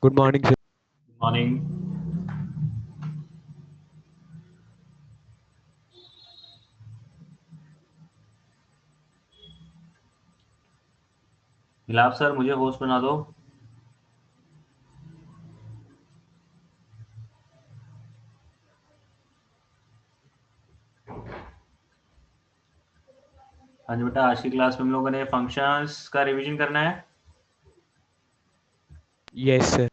Good morning sir. Morning. मिलाप sir, मुझे host बना दो। आज बेटा, आज की क्लास में हम लोगों ने फंक्शंस का रिवीजन करना है। Yes sir.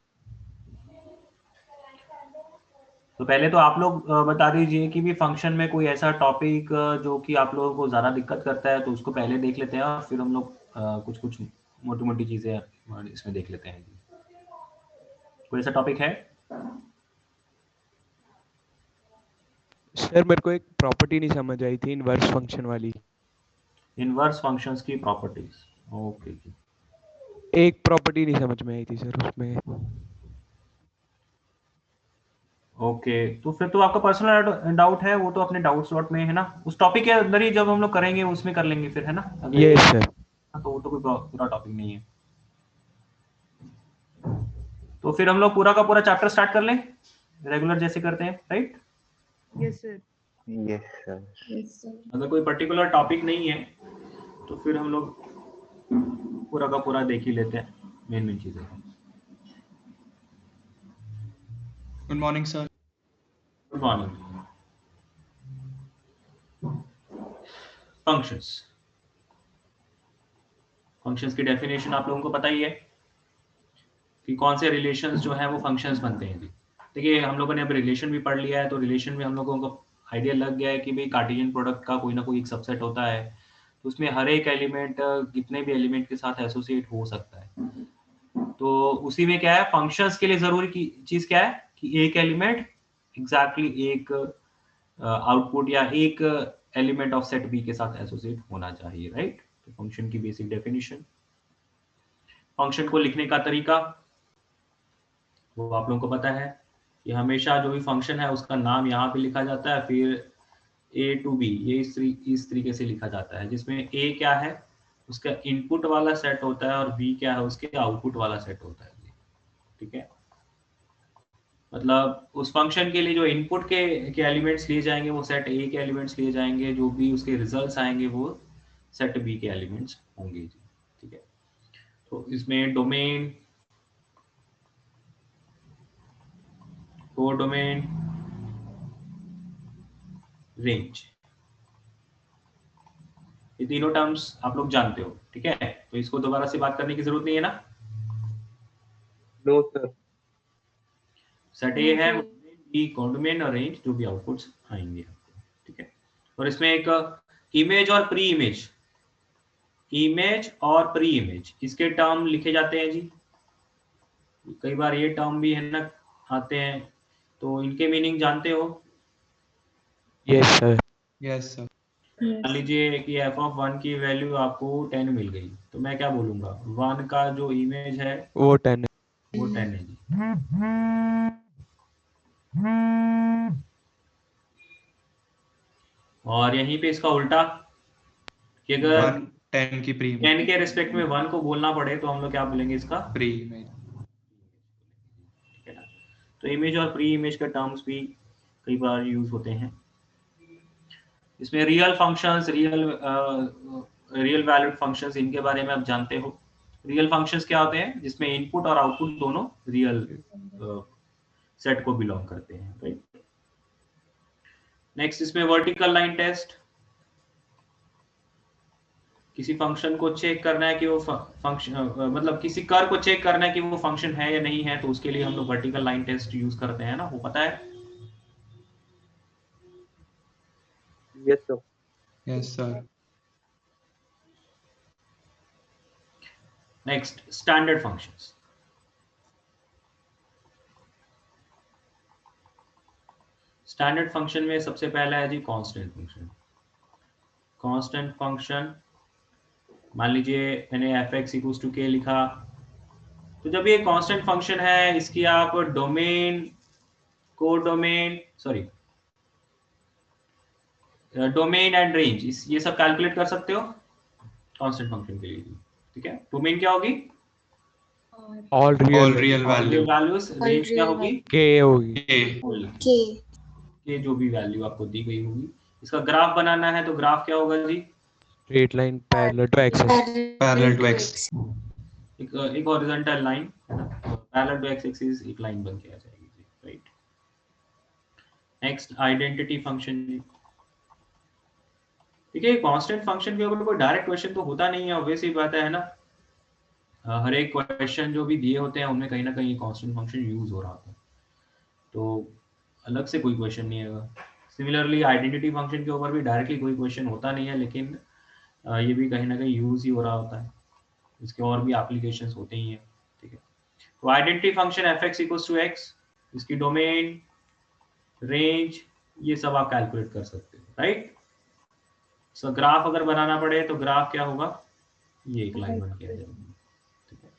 तो पहले तो आप लोग बता दीजिए कि भी फंक्शन में कोई ऐसा टॉपिक जो कि आप लोगों को ज़्यादा दिक्कत करता है, तो उसको पहले देख लेते हैं और फिर हम लोग कुछ कुछ मोटी मोटी चीज़ें इसमें देख लेते हैं। कोई ऐसा टॉपिक है? सर मेरे को एक प्रॉपर्टी नहीं समझ आई थी इनवर्स फंक्शन वाली। इनवर्स फंक्शंस की प्रॉपर्टीज। ओके। एक प्रॉपर्टी नहीं समझ में आई थी सर उसमें। ओके, तो फिर तो आपका पर्सनल डाउट है, वो तो अपने डाउट स्लॉट में है ना, उस टॉपिक के अंदर ही जब हम लोग करेंगे उसमें कर लेंगे फिर, है ना, अगर ये यस सर। तो वो तो कोई पूरा टॉपिक नहीं है। तो फिर हम लोग पूरा का पूरा चैप्टर स्टार्ट कर लें, रेगुलर जैसे करते हैं, right? Yes sir. Yes sir. अगर कोई पर्टिकुलर टॉपिक नहीं है तो फिर हम लोग पूरा का पूरा देख ही लेते हैं मेन मेन चीजें। Good morning sir. Good morning. Functions. Functions की डेफिनेशन आप लोगों को पता ही है कि कौन से रिलेशंस जो है वो फंक्शंस बनते हैं। जी देखिए, हम लोगों ने अब रिलेशन भी पढ़ लिया है, तो रिलेशन में हम लोगों को आइडिया लग गया है कि भाई कार्टेशियन प्रोडक्ट का कोई ना कोई एक सबसेट होता है, तो उसमें हर एक एलिमेंट कितने भी एलिमेंट के साथ एसोसिएट हो सकता है। तो उसी में क्या है, फंक्शंस के लिए जरूरी की चीज क्या है कि एक एलिमेंट एग्जैक्टली एक आउटपुट या एक एलिमेंट ऑफ सेट बी के साथ एसोसिएट होना चाहिए, राइट? तो फंक्शन की बेसिक डेफिनेशन। फंक्शन को लिखने का तरीका वो आप लोगों को पता है कि हमेशा जो भी फंक्शन है उसका नाम यहाँ पे लिखा जाता है, फिर ए टू बी, ये इस तरीके से लिखा जाता है, जिसमें ए क्या है उसका इनपुट वाला सेट होता है और बी क्या है उसके आउटपुट वाला सेट होता है। ठीक है, मतलब उस फंक्शन के लिए जो इनपुट के एलिमेंट्स लिए जाएंगे वो सेट ए के एलिमेंट्स लिए जाएंगे, जो भी उसके रिजल्ट्स आएंगे वो सेट बी के एलिमेंट्स होंगे जी। ठीक है, तो इसमें डोमेन, कोडोमेन, रेंज, ये तीनों टर्म्स आप लोग जानते हो। ठीक है, तो इसको दोबारा से बात करने की जरूरत नहीं है ना। No sir. सेट ए है, बी कोडोमेन और रेंज जो भी आउटपुट्स आएंगे। ठीक है, और इसमें एक इमेज और प्री इमेज, इमेज और प्री इमेज इसके टर्म लिखे जाते हैं जी। कई बार ये टर्म भी है ना आते हैं, तो इनके मीनिंग जानते हो? Yes sir. Yes sir. मान लीजिए कि एफ ऑफ 1 की वैल्यू आपको 10 मिल गई, तो मैं क्या बोलूंगा, 1 का जो इमेज है वो 10 है। वो 10 है जी। और यहीं पे इसका उल्टा कि अगर 10 की प्री 10 के रिस्पेक्ट में 1 को बोलना पड़े तो हम लोग क्या बोलेंगे इसका? Pre image. ठीक है ना? तो इमेज और प्री इमेज के टर्म्स भी कई बार यूज होते हैं। इसमें real functions, real valued functions, इनके बारे में आप जानते हो। रियल फंक्शंस क्या होते हैं? जिसमें इनपुट और आउटपुट दोनों रियल सेट को बिलोंग करते हैं, राइट? नेक्स्ट इसमें वर्टिकल लाइन टेस्ट, किसी फंक्शन को चेक करना है कि वो फंक्शन मतलब किसी कर को चेक करना है कि वो फंक्शन है या नहीं है, तो उसके लिए हम लोग वर्टिकल लाइन टेस्ट यूज करते हैं ना, वो पता है। Yes sir. Yes sir. Next standard functions. Standard function में सबसे पहला है जी कांस्टेंट फंक्शन। कांस्टेंट फंक्शन, मान लीजिए मैंने एफ एक्स इक्वल्स टू के लिखा, तो जब ये कांस्टेंट फंक्शन है इसकी आप domain, codomain, sorry domain and range ये सब कैलकुलेट कर सकते हो कांस्टेंट फंक्शन के लिए। ठीक है, डोमेन क्या होगी? All All real real value. Values range क्या होगी? के होगी। K. के जो भी वैल्यू आपको दी गई होगी। इसका ग्राफ बनाना है तो ग्राफ क्या होगा जी? Straight line parallel to axis. Parallel to X. एक हॉरिजॉन्टल लाइन है ना, पैरेलल टू एक्स एक्सिस एक लाइन बन के आ जाएगी जी, राइट। नेक्स्ट आइडेंटिटी फंक्शन जी। ठीक है, कांस्टेंट फंक्शन के ऊपर कोई डायरेक्ट क्वेश्चन तो होता नहीं है, ऑब्वियस ही बात है ना। हर एक क्वेश्चन जो भी दिए होते हैं उनमें कहीं ना कहीं कांस्टेंट फंक्शन यूज हो रहा होता है, तो अलग से कोई क्वेश्चन नहीं है। सिमिलरली आइडेंटिटी फंक्शन के ऊपर भी डायरेक्टली कोई क्वेश्चन होता नहीं है, लेकिन ये भी कहीं ना कहीं यूज ही हो रहा होता है, इसके और भी एप्लीकेशंस होते ही हैं। ठीक है, तो identity function F X equals to X, इसकी डोमेन, रेंज, ये सब आप कैलकुलेट कर सकते हो, राइट। सो ग्राफ अगर बनाना पड़े तो ग्राफ क्या होगा? ये एक लाइन बन के आ जाएगी। ठीक है,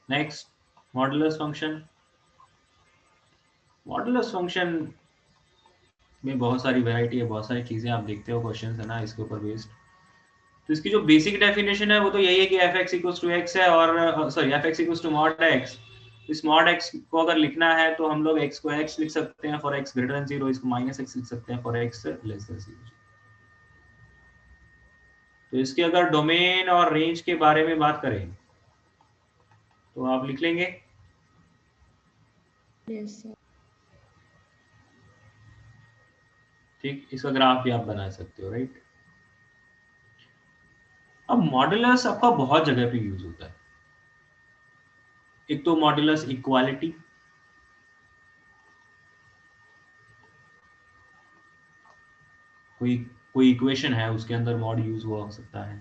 next modulus function. Modulus function में बहुत सारी वैरायटी है, बहुत सारी चीजें आप देखते हो क्वेश्चन है ना इसके ऊपर बेस्ड। तो इसकी जो बेसिक डेफिनेशन है वो तो यही है कि F X equals to X है, और sorry F X equals to mod X. इस मॉड एक्स को अगर लिखना है तो हम लोग एक्स को एक्स लिख सकते हैं फॉर एक्स ग्रेटर देन 0, इसको माइनस एक्स लिख सकते हैं फॉर एक्स लेस देन 0। तो इसके अगर डोमेन और रेंज के बारे में बात करें तो आप लिख लेंगे। ठीक, इसका ग्राफ भी आप बना सकते हो, राइट। अब मॉडुलस आपका बहुत जगह पे यूज होता है। एक तो मॉडुलस इक्वालिटी, कोई इक्वेशन है उसके अंदर मॉड यूज हुआ हो सकता है,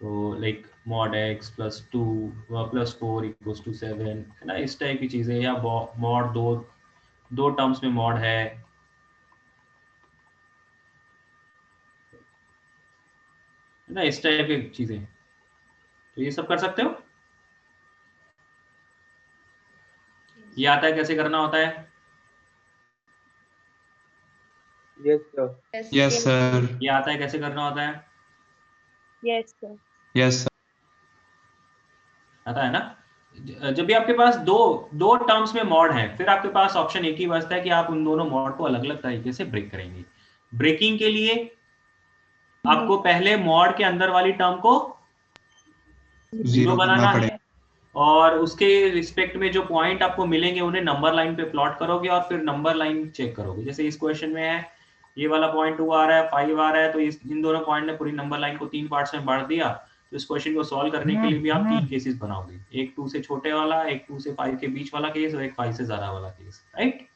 तो like mod X plus 2 plus 4 equals to 7 है ना, इस टाइप की चीजें, या मॉड दो टर्म्स में मॉड है ना, इस टाइप की चीजें, तो ये सब कर सकते हो। ये आता है कैसे करना होता है? Yes, sir. Yes, sir. ये आता है कैसे करना होता है? Yes, sir. Yes, sir. आता है ना। जब भी आपके पास दो टर्म्स में मॉड है, फिर आपके पास ऑप्शन एक ही बचता है कि आप उन दोनों मॉड को अलग अलग तरीके से ब्रेक करेंगे। ब्रेकिंग के लिए आपको पहले मॉड के अंदर वाली टर्म को 0 बनाना है, और उसके रिस्पेक्ट में जो पॉइंट आपको मिलेंगे उन्हें नंबर लाइन पे प्लॉट करोगे, और फिर नंबर लाइन चेक करोगे। जैसे इस क्वेश्चन में है, ये वाला पॉइंट 2 आ रहा है, 5 आ रहा है, तो इन दोनों पॉइंट ने पूरी नंबर लाइन को 3 पार्ट्स में बांट दिया। तो इस क्वेश्चन को सॉल्व करने के लिए भी आप 3 केसेस बनाओगे, एक 2 से छोटे वाला, एक 2 से 5 के बीच वाला केस, और एक 5 से ज्यादा वाला केस, राइट।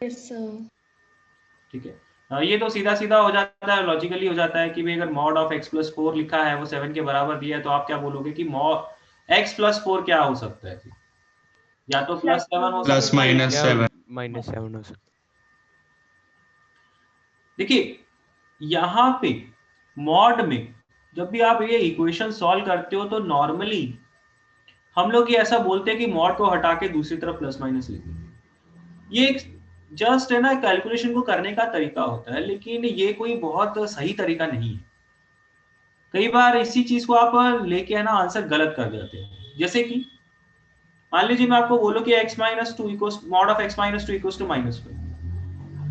Yes, sir. ठीक है, ये तो सीधा सीधा हो जाता है, लॉजिकली हो जाता है कि भाई अगर मॉड ऑफ x प्लस 4 लिखा है, वो 7 के बराबर दिया है, तो आप क्या बोलोगे कि मॉड x प्लस 4 क्या हो सकता है? या तो प्लस 7 हो Plus सकता है, minus 7. माइनस 7 हो सकता है। देखिए यहाँ पे मॉड में जब भी आप ये इक्वेशन सॉल्व करते हो तो नॉर्मली हम लोग ये ऐसा बोलते हैं कि मॉड को हटा के दूसरी तरफ प्लस माइनस लिखेंगे। ये जस्ट है ना कैलकुलेशन को करने का तरीका होता है, लेकिन ये कोई बहुत सही तरीका नहीं है। कई बार इसी चीज को आप लेके है ना आंसर गलत कर देते हैं। जैसे कि मान लीजिए मैं आपको बोलूं कि x minus 2 equals mod of x minus 2 equals to -5,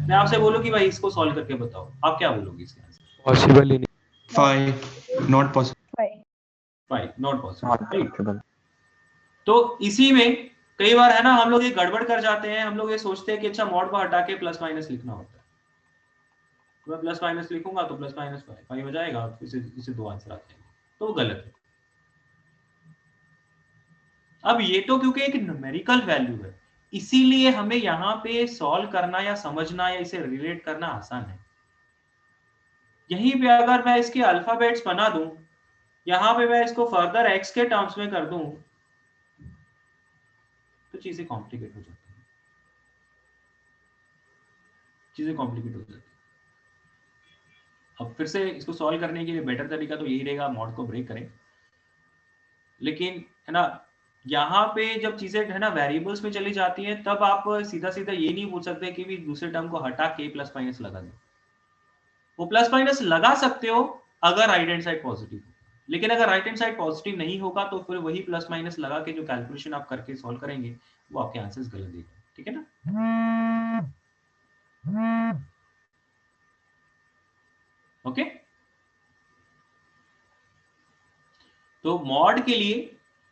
मैं आपसे बोलूं कि भाई इसको सॉल्व करके बताओ, आप क्या बोलोगे इसके आंसर? पॉसिबल ही नहीं। 5. Not possible. 5 not Not possible. possible. तो इसी में कई बार है ना हम लोग ये गड़बड़ कर जाते हैं, हम लोग ये सोचते हैं कि अच्छा मॉड को हटा के प्लस माइनस लिखना होता है, तो मैं प्लस माइनस लिखूंगा तो प्लस माइनस 5 हो जाएगा, इसे 2 आंसर आते हैं, तो वो गलत है। अब ये तो क्योंकि एक न्यूमेरिकल वैल्यू है, इसीलिए हमें यहाँ पे सॉल्व करना या समझना या इसे रिलेट करना आसान है। यहीं पे अगर मैं इसके अल्फाबेट्स बना दूं, यहाँ पे मैं इसको फर्दर एक्स के टर्म्स में कर दूं, तो चीजें कॉम्प्लिकेट हो जाती हैं, चीजें कॉम्प्लिकेट हो जाती हैं। अब फिर से इसको सॉल्व करने के लिए बेटर तरीका तो यही रहेगा, मॉड को ब्रेक करें। लेकिन है ना यहाँ पे जब चीजें है ना वेरिएबल्स में चली जाती हैं, तब आप सीधा सीधा ये नहीं पूछ सकते कि भी दूसरे टर्म को हटा के प्लस माइनस लगा दें। वो प्लस माइनस लगा सकते हो अगर राइट हैंड साइड पॉजिटिव हो, लेकिन अगर राइट हैंड साइड पॉजिटिव नहीं होगा तो फिर वही प्लस माइनस लगा के जो कैलकुलेशन आप करके सॉल्व करेंगे वो आपके आंसर्स गलत देगा, ठीक है ना। ओके, तो मॉड के लिए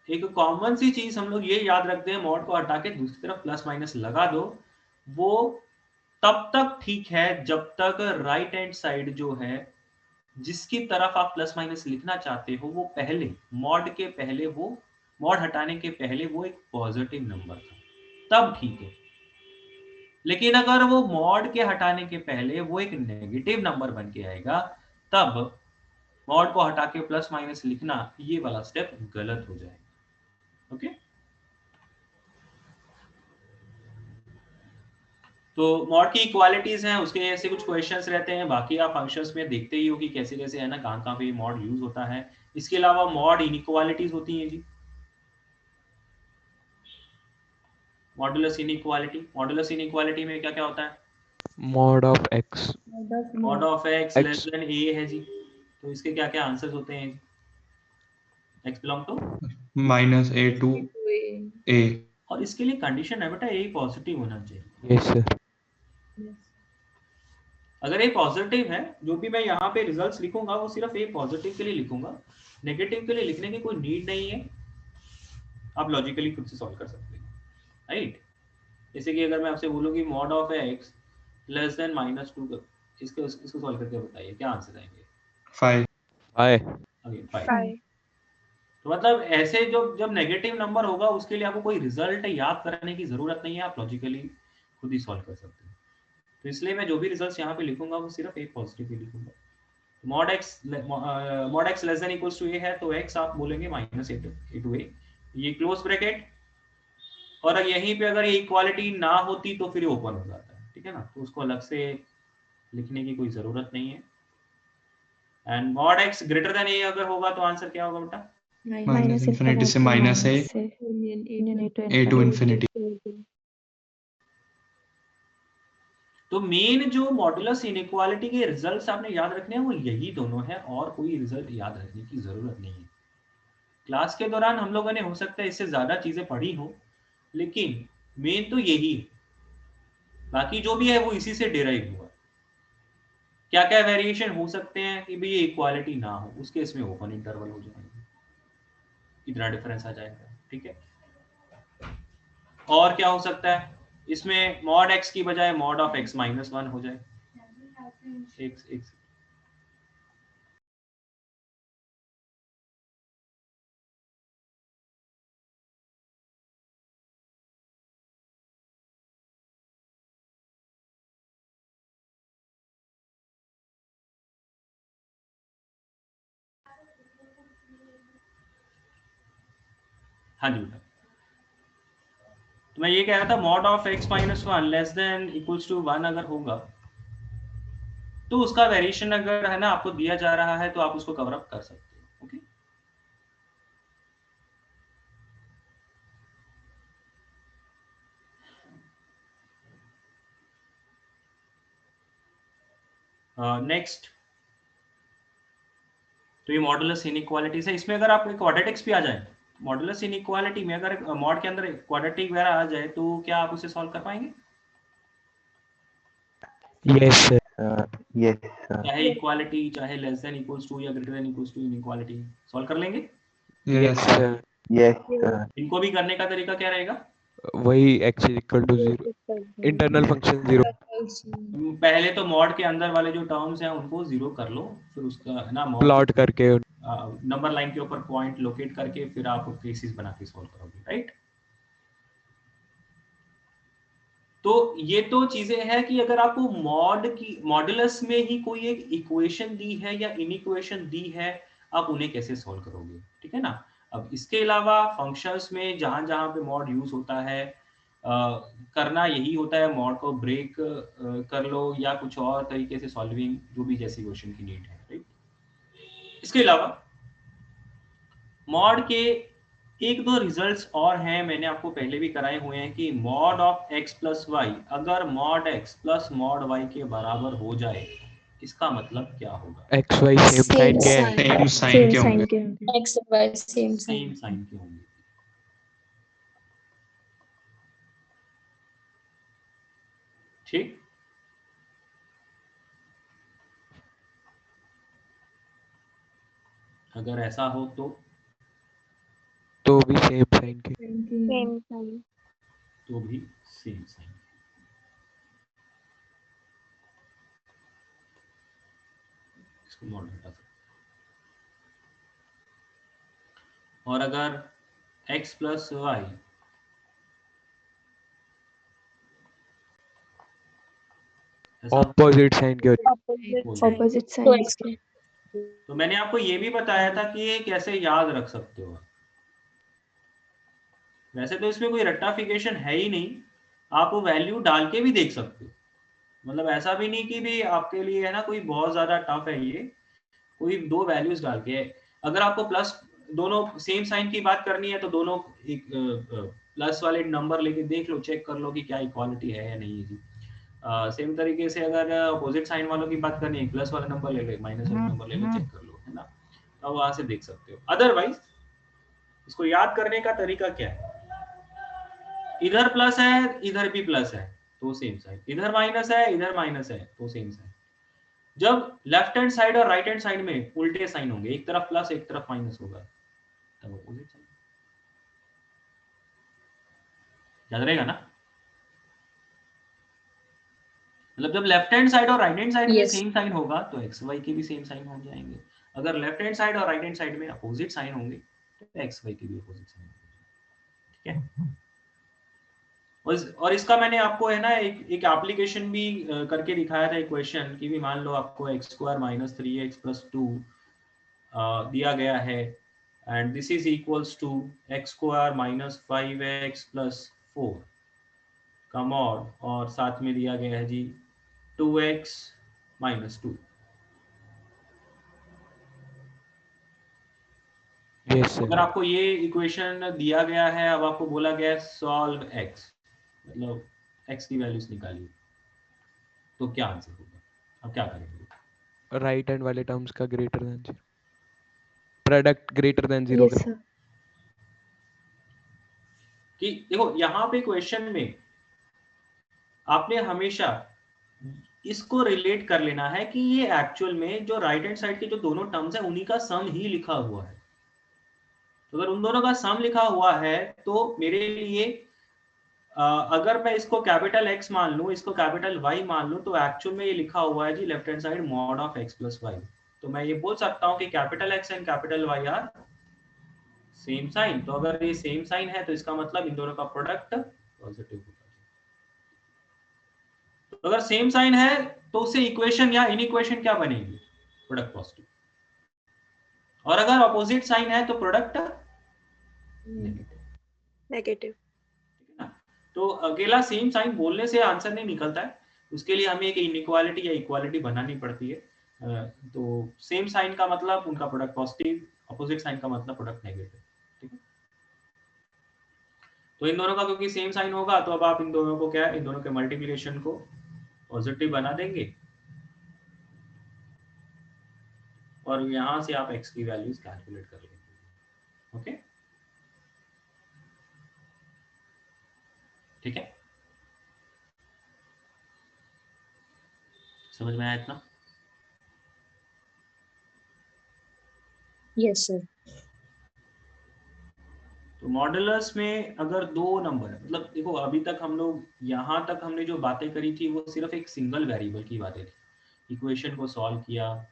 एक कॉमन सी चीज हम लोग ये याद रखते हैं, मॉड को हटा के दूसरी तरफ प्लस माइनस लगा दो, वो तब तक ठीक है जब तक राइट हैंड साइड जो है जिसकी तरफ आप प्लस माइनस लिखना चाहते हो वो पहले मॉड के पहले, वो मॉड हटाने के पहले वो एक पॉजिटिव नंबर था, तब ठीक है। लेकिन अगर वो मॉड के हटाने के पहले वो एक नेगेटिव नंबर बन के आएगा, तब मॉड को हटा के प्लस माइनस लिखना ये वाला स्टेप गलत हो जाएगा। ओके, तो मॉड की इक्वालिटीज हैं, उसके ऐसे कुछ क्वेश्चंस रहते हैं, बाकी आप फंक्शंस में देखते ही हो कि कैसे कैसे है ना, कहां कहां पे मॉड यूज होता है। इसके अलावा मॉड इनइक्वालिटीज होती हैं जी, मॉडुलस इनइक्वालिटी। मॉडुलस इनइक्वालिटी में क्या क्या होता है? Mod of x, mod of x less than a है जी, तो इसके क्या क्या आंसर्स होते हैं? X belong to -a to a. और इसके लिए कंडीशन है बेटा ए पॉजिटिव होना चाहिए। Yes sir. अगर ए पॉजिटिव है, जो भी मैं यहाँ पे रिजल्ट्स लिखूंगा वो सिर्फ ए पॉजिटिव के लिए लिखूंगा, नेगेटिव के लिए लिखने की कोई नीड नहीं है, आप लॉजिकली खुद से सॉल्व कर सकते हैं, राइट। जैसे कि अगर मैं आपसे बोलूँ कि mod of x less then -2, इसको सॉल्व करके बताइए क्या आंसर आएंगे? 5. अगेन 5। तो मतलब ऐसे जब नेगेटिव नंबर होगा उसके लिए आपको कोई रिजल्ट याद करने की जरूरत नहीं है, आप लॉजिकली खुद ही सॉल्व कर सकते हैं। तो इसलिए मैं जो भी रिजल्ट्स यहाँ पे लिखूंगा वो सिर्फ एक पॉजिटिव ही लिखूंगा। Mod x less than equals to a है, तो एक्स आप बोलेंगे -a to a, ये क्लोज ब्रैकेट, और यहीं पे अगर ये इक्वालिटी ना होती तो फिर ओपन हो जाता है, ठीक है ना, तो उसको अलग से लिखने की कोई जरूरत नहीं है। And mod x greater than a अगर होगा तो आंसर क्या होगा बेटा? माइनस इन्फिनिटी से माइनस a to infinity. तो मेन जो मॉडुलस इनइक्वालिटी के रिजल्ट्स आपने याद रखने हैं वो यही दोनों है, और कोई रिजल्ट याद रखने की जरूरत नहीं है। क्लास के दौरान हम लोगों ने हो सकता है इससे ज्यादा चीजें पढ़ी हो, लेकिन मेन तो यही है, बाकी जो भी है वो इसी से डिराइव हुआ। क्या क्या वेरिएशन हो सकते हैं कि भाई ये इक्वालिटी ना हो, उस केस में ओपन इंटरवल हो जाएगा, इतना डिफरेंस आ जाएगा, ठीक है। और क्या हो सकता है इसमें, मॉड एक्स की बजाय मॉड ऑफ एक्स -1 हो जाए। एक हाँ जी बेटा, तो मैं ये कह रहा था mod of x -1 less than equals to 1 अगर होगा तो उसका वेरिएशन अगर है ना आपको दिया जा रहा है तो आप उसको कवर अप कर सकते हो। ओके, नेक्स्ट, तो ये मॉडुलस इनइक्वालिटीज है। इसमें अगर आप क्वाड्रेटिक्स भी आ जाए, मॉडुलस इनइक्वालिटी में अगर मॉड के अंदर क्वाड्रेटिक वगैरह आ जाए तो क्या आप उसे सॉल्व कर पाएंगे? Yes sir. Yes, sir. चाहे इक्वालिटी, चाहे लेस देन इक्वल्स टू या greater than equals to inequality, solve कर लेंगे? Yes, sir. Yes, sir. इनको भी करने का तरीका क्या रहेगा? वही x equal to 0, internal function 0। पहले तो मॉड के अंदर वाले जो टर्म्स हैं उनको 0 कर लो, फिर उसका है ना प्लॉट करके नंबर लाइन के ऊपर पॉइंट लोकेट करके फिर आप केसेस बना के सॉल्व करोगे, राइट। तो ये तो चीजें हैं कि अगर आपको मॉड की मॉडुलस में ही कोई एक इक्वेशन दी है या इनइक्वेशन दी है, आप उन्हें कैसे सॉल्व करोगे, ठीक है ना। अब इसके अलावा फंक्शंस में जहां जहां पे मॉड यूज होता है, करना यही होता है, मॉड को ब्रेक कर लो या कुछ और तरीके से सॉल्विंग, जो भी जैसी क्वेश्चन की नीड है, राइट। इसके अलावा मॉड के एक दो रिजल्ट्स और हैं, मैंने आपको पहले भी कराए हुए हैं कि mod of x plus y अगर mod x plus mod y के बराबर हो जाए इसका मतलब क्या होगा? एक्स वाई सेम साइन के हैं। सेम साइन के होंगे। X Y same same sign. Sign के होंगे। ठीक, अगर ऐसा हो तो भी सेम साइन के। Same sign. तो भी सेम साइन। इसको मॉडल हटा सकते हैं। और अगर x plus Y opposite sign के होते Opposite signs के. तो मैंने आपको ये भी बताया था कि ये कैसे याद रख सकते हो। वैसे तो इसमें कोई रट्टाफिकेशन है ही नहीं, आप वो वैल्यू डाल के भी देख सकते हो। मतलब ऐसा भी नहीं कि भी आपके लिए है ना कोई बहुत ज्यादा टफ है ये, कोई दो वैल्यूज डाल के। अगर आपको प्लस दोनों सेम साइन की बात करनी है तो दोनों एक प्लस वाले नंबर लेके देख लो, चेक कर लो कि क्या इक्वालिटी है या नहीं है। सेम तरीके से अगर अपोजिट साइन वालों की बात करनी है, प्लस वाला नंबर ले लो, माइनस वाला नंबर ले लो, चेक कर लो, है ना। अब वहां से देख सकते हो। अदरवाइज इसको याद करने का तरीका क्या है, इधर प्लस है इधर भी प्लस है तो सेम साइन, इधर माइनस है इधर माइनस है तो सेम साइन। जब लेफ्ट हैंड साइड और राइट हैंड साइड में उल्टे साइन होंगे, एक तरफ प्लस एक तरफ माइनस होगा, तब अपोजिट साइन। याद रहेगा ना। मतलब जब लेफ्ट हैंड साइड और राइट हैंड साइड में सेम साइन होगा तो एक्स वाई के भी सेम साइन हो जाएंगे। अगर लेफ्ट हैंड साइड और राइट हैंड साइड में अपोजिट साइन होंगे तो एक्स वाई के भी अपोजिट साइन होंगे। ठीक है। और इसका मैंने आपको है ना एक एप्लीकेशन भी करके दिखाया था, इक्वेशन की भी। मान लो आपको x square minus 3x plus 2 दिया गया है, and this is equals to X square minus 5x plus 4 का मॉड, और साथ में दिया गया है जी 2x माइनस 2। यस अगर सर। आपको ये इक्वेशन दिया गया है, अब आपको बोला गया है सॉल्व x, मतलब x की वैल्यूज निकालिए, तो क्या आंसर होगा? अब क्या करेंगे? राइट हैंड वाले टर्म्स का greater than 0, product greater than 0 Yes sir. कि देखो यहाँ पे क्वेश्चन में आपने हमेशा इसको रिलेट कर लेना है कि ये एक्चुअल में जो राइट हैंड साइड के जो दोनों टर्म्स है उन्हीं का सम ही लिखा हुआ है। तो अगर उन दोनों का सम लिखा हुआ है तो मेरे लिए अगर मैं इसको कैपिटल X मान लूं, इसको कैपिटल Y मान लूं, तो एक्चुअल में ये लिखा हुआ है जी left hand side mod of x plus y. तो मैं ये बोल सकता हूं कि capital X and capital Y are same sign. तो अगर ये सेम साइन है तो इसका मतलब इन दोनों का प्रोडक्ट पॉजिटिव होगा। तो अगर सेम साइन है तो उससे इक्वेशन या इनइक्वेशन क्या बनेगी? Product positive. और अगर अपोजिट साइन है तो प्रोडक्ट Negative. तो अकेला सेम साइन बोलने से आंसर नहीं निकलता है, उसके लिए हमें एक इनइक्वालिटी या इक्वालिटी बनानी पड़ती है। तो सेम साइन का मतलब उनका प्रोडक्ट पॉजिटिव, अपोजिट साइन का मतलब प्रोडक्ट नेगेटिव। ठीक है। तो इन दोनों का क्योंकि सेम साइन होगा तो अब आप इन दोनों को क्या है, इन दोनों के मल्टीप्लिकेशन को पॉजिटिव बना देंगे और यहां से आप x की वैल्यूज कैलकुलेट कर लेंगे। ओके, ठीक है, समझ में आया इतना? Yes sir. तो मॉडुलस में अगर दो नंबर है, मतलब देखो अभी तक हम लोग यहाँ तक हमने जो बातें करी थी वो सिर्फ एक सिंगल वेरिएबल की बातें थी। इक्वेशन को सॉल्व किया,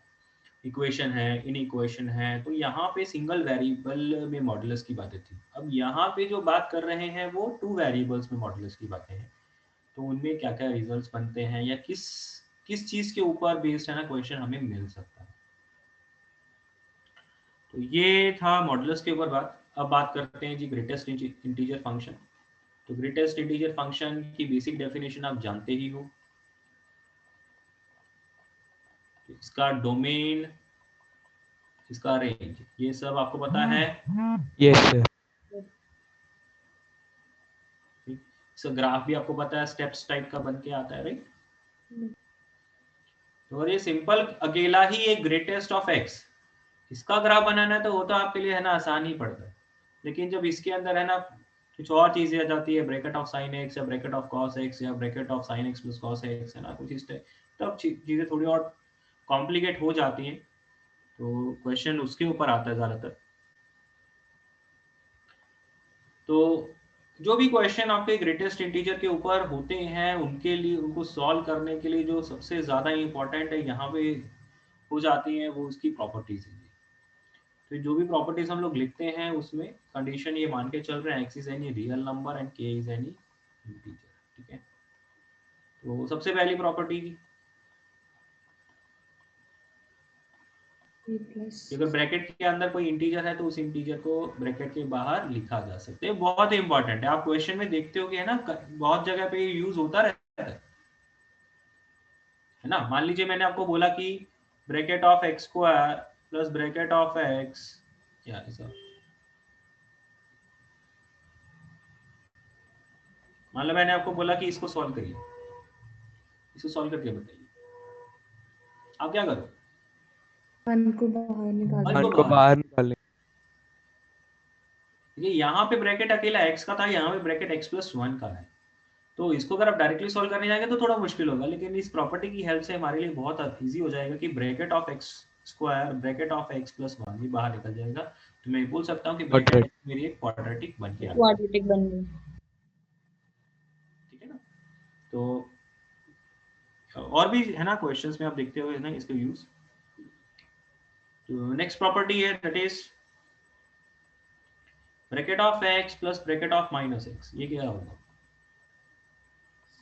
इक्वेशन है, इन इक्वेशन है, तो यहाँ पे सिंगल वेरिएबल में मॉडुलस की बातें थी। अब यहाँ पे जो बात कर रहे हैं वो टू वेरिएबल्स में मॉडुलस की बातें हैं। तो उनमें क्या क्या रिजल्ट्स बनते हैं या किस किस चीज के ऊपर बेस्ड है ना क्वेश्चन हमें मिल सकता है। तो ये था मॉडुलस के ऊपर बात। अब बात करते हैं जी ग्रेटेस्ट इंटीजर फंक्शन। तो ग्रेटेस्ट इंटीजर फंक्शन की बेसिक डेफिनेशन आप जानते ही हो। इसका डोमेन, इसका रेंज, ये सब आपको पता है। Yes sir. इसका ग्राफ भी आपको पता है, स्टेप्स टाइप का बन के आता है, राइट। तो ये सिंपल अकेला ही एक ग्रेटेस्ट ऑफ एक्स, इसका ग्राफ बनाना है तो वो तो आपके लिए है ना आसान ही पड़ता है, लेकिन जब इसके अंदर है ना कुछ और चीजें आ जाती है, ब्रैकेट ऑफ साइन एक्स या ब्रैकेट ऑफ कॉस एक्स या bracket of sine x plus cos x, है ना कुछ इस टाइप, तब चीजें थोड़ी और कॉम्प्लिकेट हो जाती हैं, तो क्वेश्चन उसके ऊपर आता है ज्यादातर। तो जो भी क्वेश्चन आपके ग्रेटेस्ट इंटीजर के ऊपर होते हैं उनके लिए, उनको सॉल्व करने के लिए जो सबसे ज्यादा इंपॉर्टेंट है यहाँ पे हो जाती है वो उसकी प्रॉपर्टीज है। तो जो भी प्रॉपर्टीज हम लोग लिखते हैं उसमें कंडीशन ये मान के चल रहे हैं, x is any real number and के इज एनी इंटीजर, ठीक है। तो सबसे पहली प्रॉपर्टी अगर ब्रैकेट के अंदर कोई इंटीजर है तो उस इंटीजर को ब्रैकेट के बाहर लिखा जा सकता है, बहुत इंपॉर्टेंट है। आप क्वेश्चन में देखते हो कि है ना बहुत जगह पे यूज होता रहता है ना। मान लीजिए मैंने आपको बोला कि bracket of x square plus bracket of x, क्या ऐसा मान लो मैंने आपको बोला कि इसको सॉल्व करिए, इसको सॉल्व करके बताइए, आप क्या करो? 1 को बाहर निकालो। 1 को बाहर निकालें। देखिए यहाँ पे ब्रैकेट अकेला x का था, यहाँ पे ब्रैकेट x प्लस 1 का है, तो इसको अगर आप डायरेक्टली सॉल्व करने जाएंगे तो थोड़ा मुश्किल होगा, लेकिन इस प्रॉपर्टी की हेल्प से हमारे लिए बहुत इजी हो जाएगा कि bracket of x square bracket of x plus 1 भी बाहर निकल जाएगा, तो मैं बोल सकता हूँ कि ब्रैकेट मेरी एक क्वाड्रेटिक बन गया, क्वाड्रेटिक बन गई। ठीक है ना। तो और भी है ना क्वेश्चंस में आप देखते हो ना इसका यूज। तो नेक्स्ट प्रॉपर्टी है that is bracket of x plus bracket of minus x, ये क्या होगा?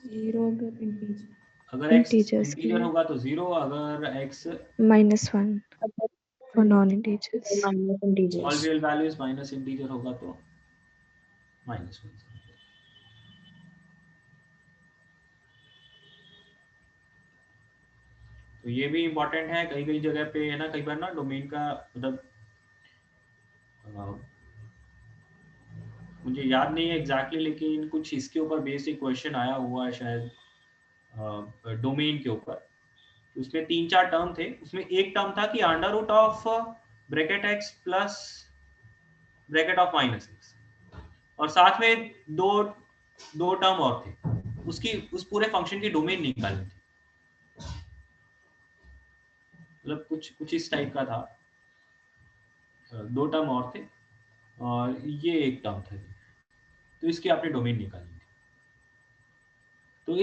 0 अगर इंटीजर, अगर x इंटीजर होगा तो 0, अगर x -1 for non integers, all real values minus integer होगा तो -1। तो ये भी इम्पोर्टेंट है, कई कई जगह पे है ना, कई बार ना डोमेन का मतलब मुझे याद नहीं है एग्जैक्टली, लेकिन कुछ इसके ऊपर बेस्ड क्वेश्चन आया हुआ है शायद डोमेन के ऊपर, उसमें 3-4 टर्म थे, उसमें एक टर्म था कि under root of bracket X plus bracket of minus X, और साथ में दो टर्म और थे, उसकी उस पूरे फंक्शन की डोमेन निकालनी थी, मतलब कुछ इस टाइप का था, 2 टर्म और थे और ये एक टर्म था, तो इसकी आपने डोमेन निकालनी थी। तो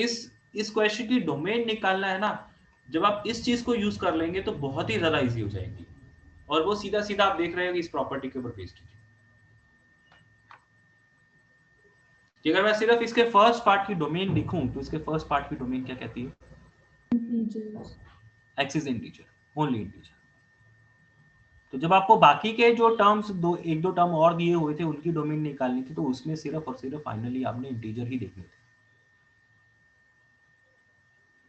इस क्वेश्चन की डोमेन निकालना है ना, जब आप इस चीज को यूज कर लेंगे तो बहुत ही ज्यादा इजी हो जाएगी, और वो सीधा सीधा आप देख रहे हो कि इस प्रॉपर्टी के ऊपर बेस्ड है। अगर मैं सिर्फ इसके फर्स्ट पार्ट की डोमेन लिखूं तो इसके फर्स्ट पार्ट की डोमेन क्या कहती है? X is integer, only integer. तो जब आपको बाकी के जो टर्म्स एक दो टर्म और दिए हुए थे उनकी डोमेन निकालनी थी, तो उसमें सिर्फ और सिर्फ फाइनली आपने इंटीजर ही देखने थे।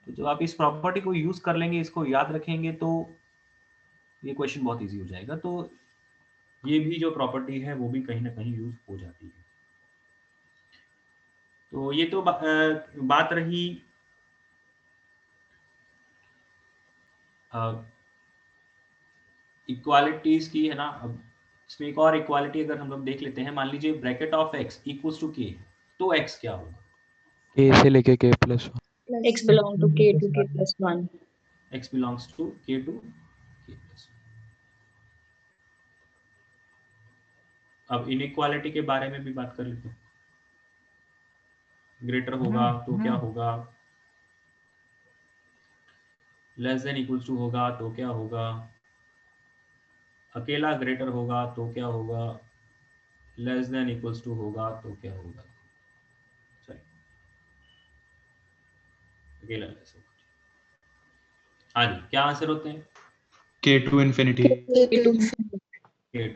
तो जब आप इस प्रॉपर्टी को यूज कर लेंगे, इसको याद रखेंगे, तो ये क्वेश्चन बहुत इजी हो जाएगा। तो ये भी जो प्रॉपर्टी है वो भी कहीं ना कहीं यूज हो जाती है। तो ये तो बात रही इक्वालिटीज की, है ना। अब इसमें एक और इक्वालिटी अगर हम लोग देख लेते हैं, मान लीजिए bracket of x equals to k, तो x क्या होगा? k से लेके k plus 1, x belong to k to k plus 1, x belongs to k to k plus 1। अब इनइक्वालिटी के बारे में भी बात कर लेते हैं। ग्रेटर होगा तो क्या होगा, लेस देन इक्वल्स टू होगा तो क्या होगा, अकेला ग्रेटर होगा तो क्या होगा, लेस देन इक्वल्स टू होगा तो क्या होगा, सॉरी अकेला लेस होगा। हाँ जी, क्या आंसर होते हैं? k to infinity, k to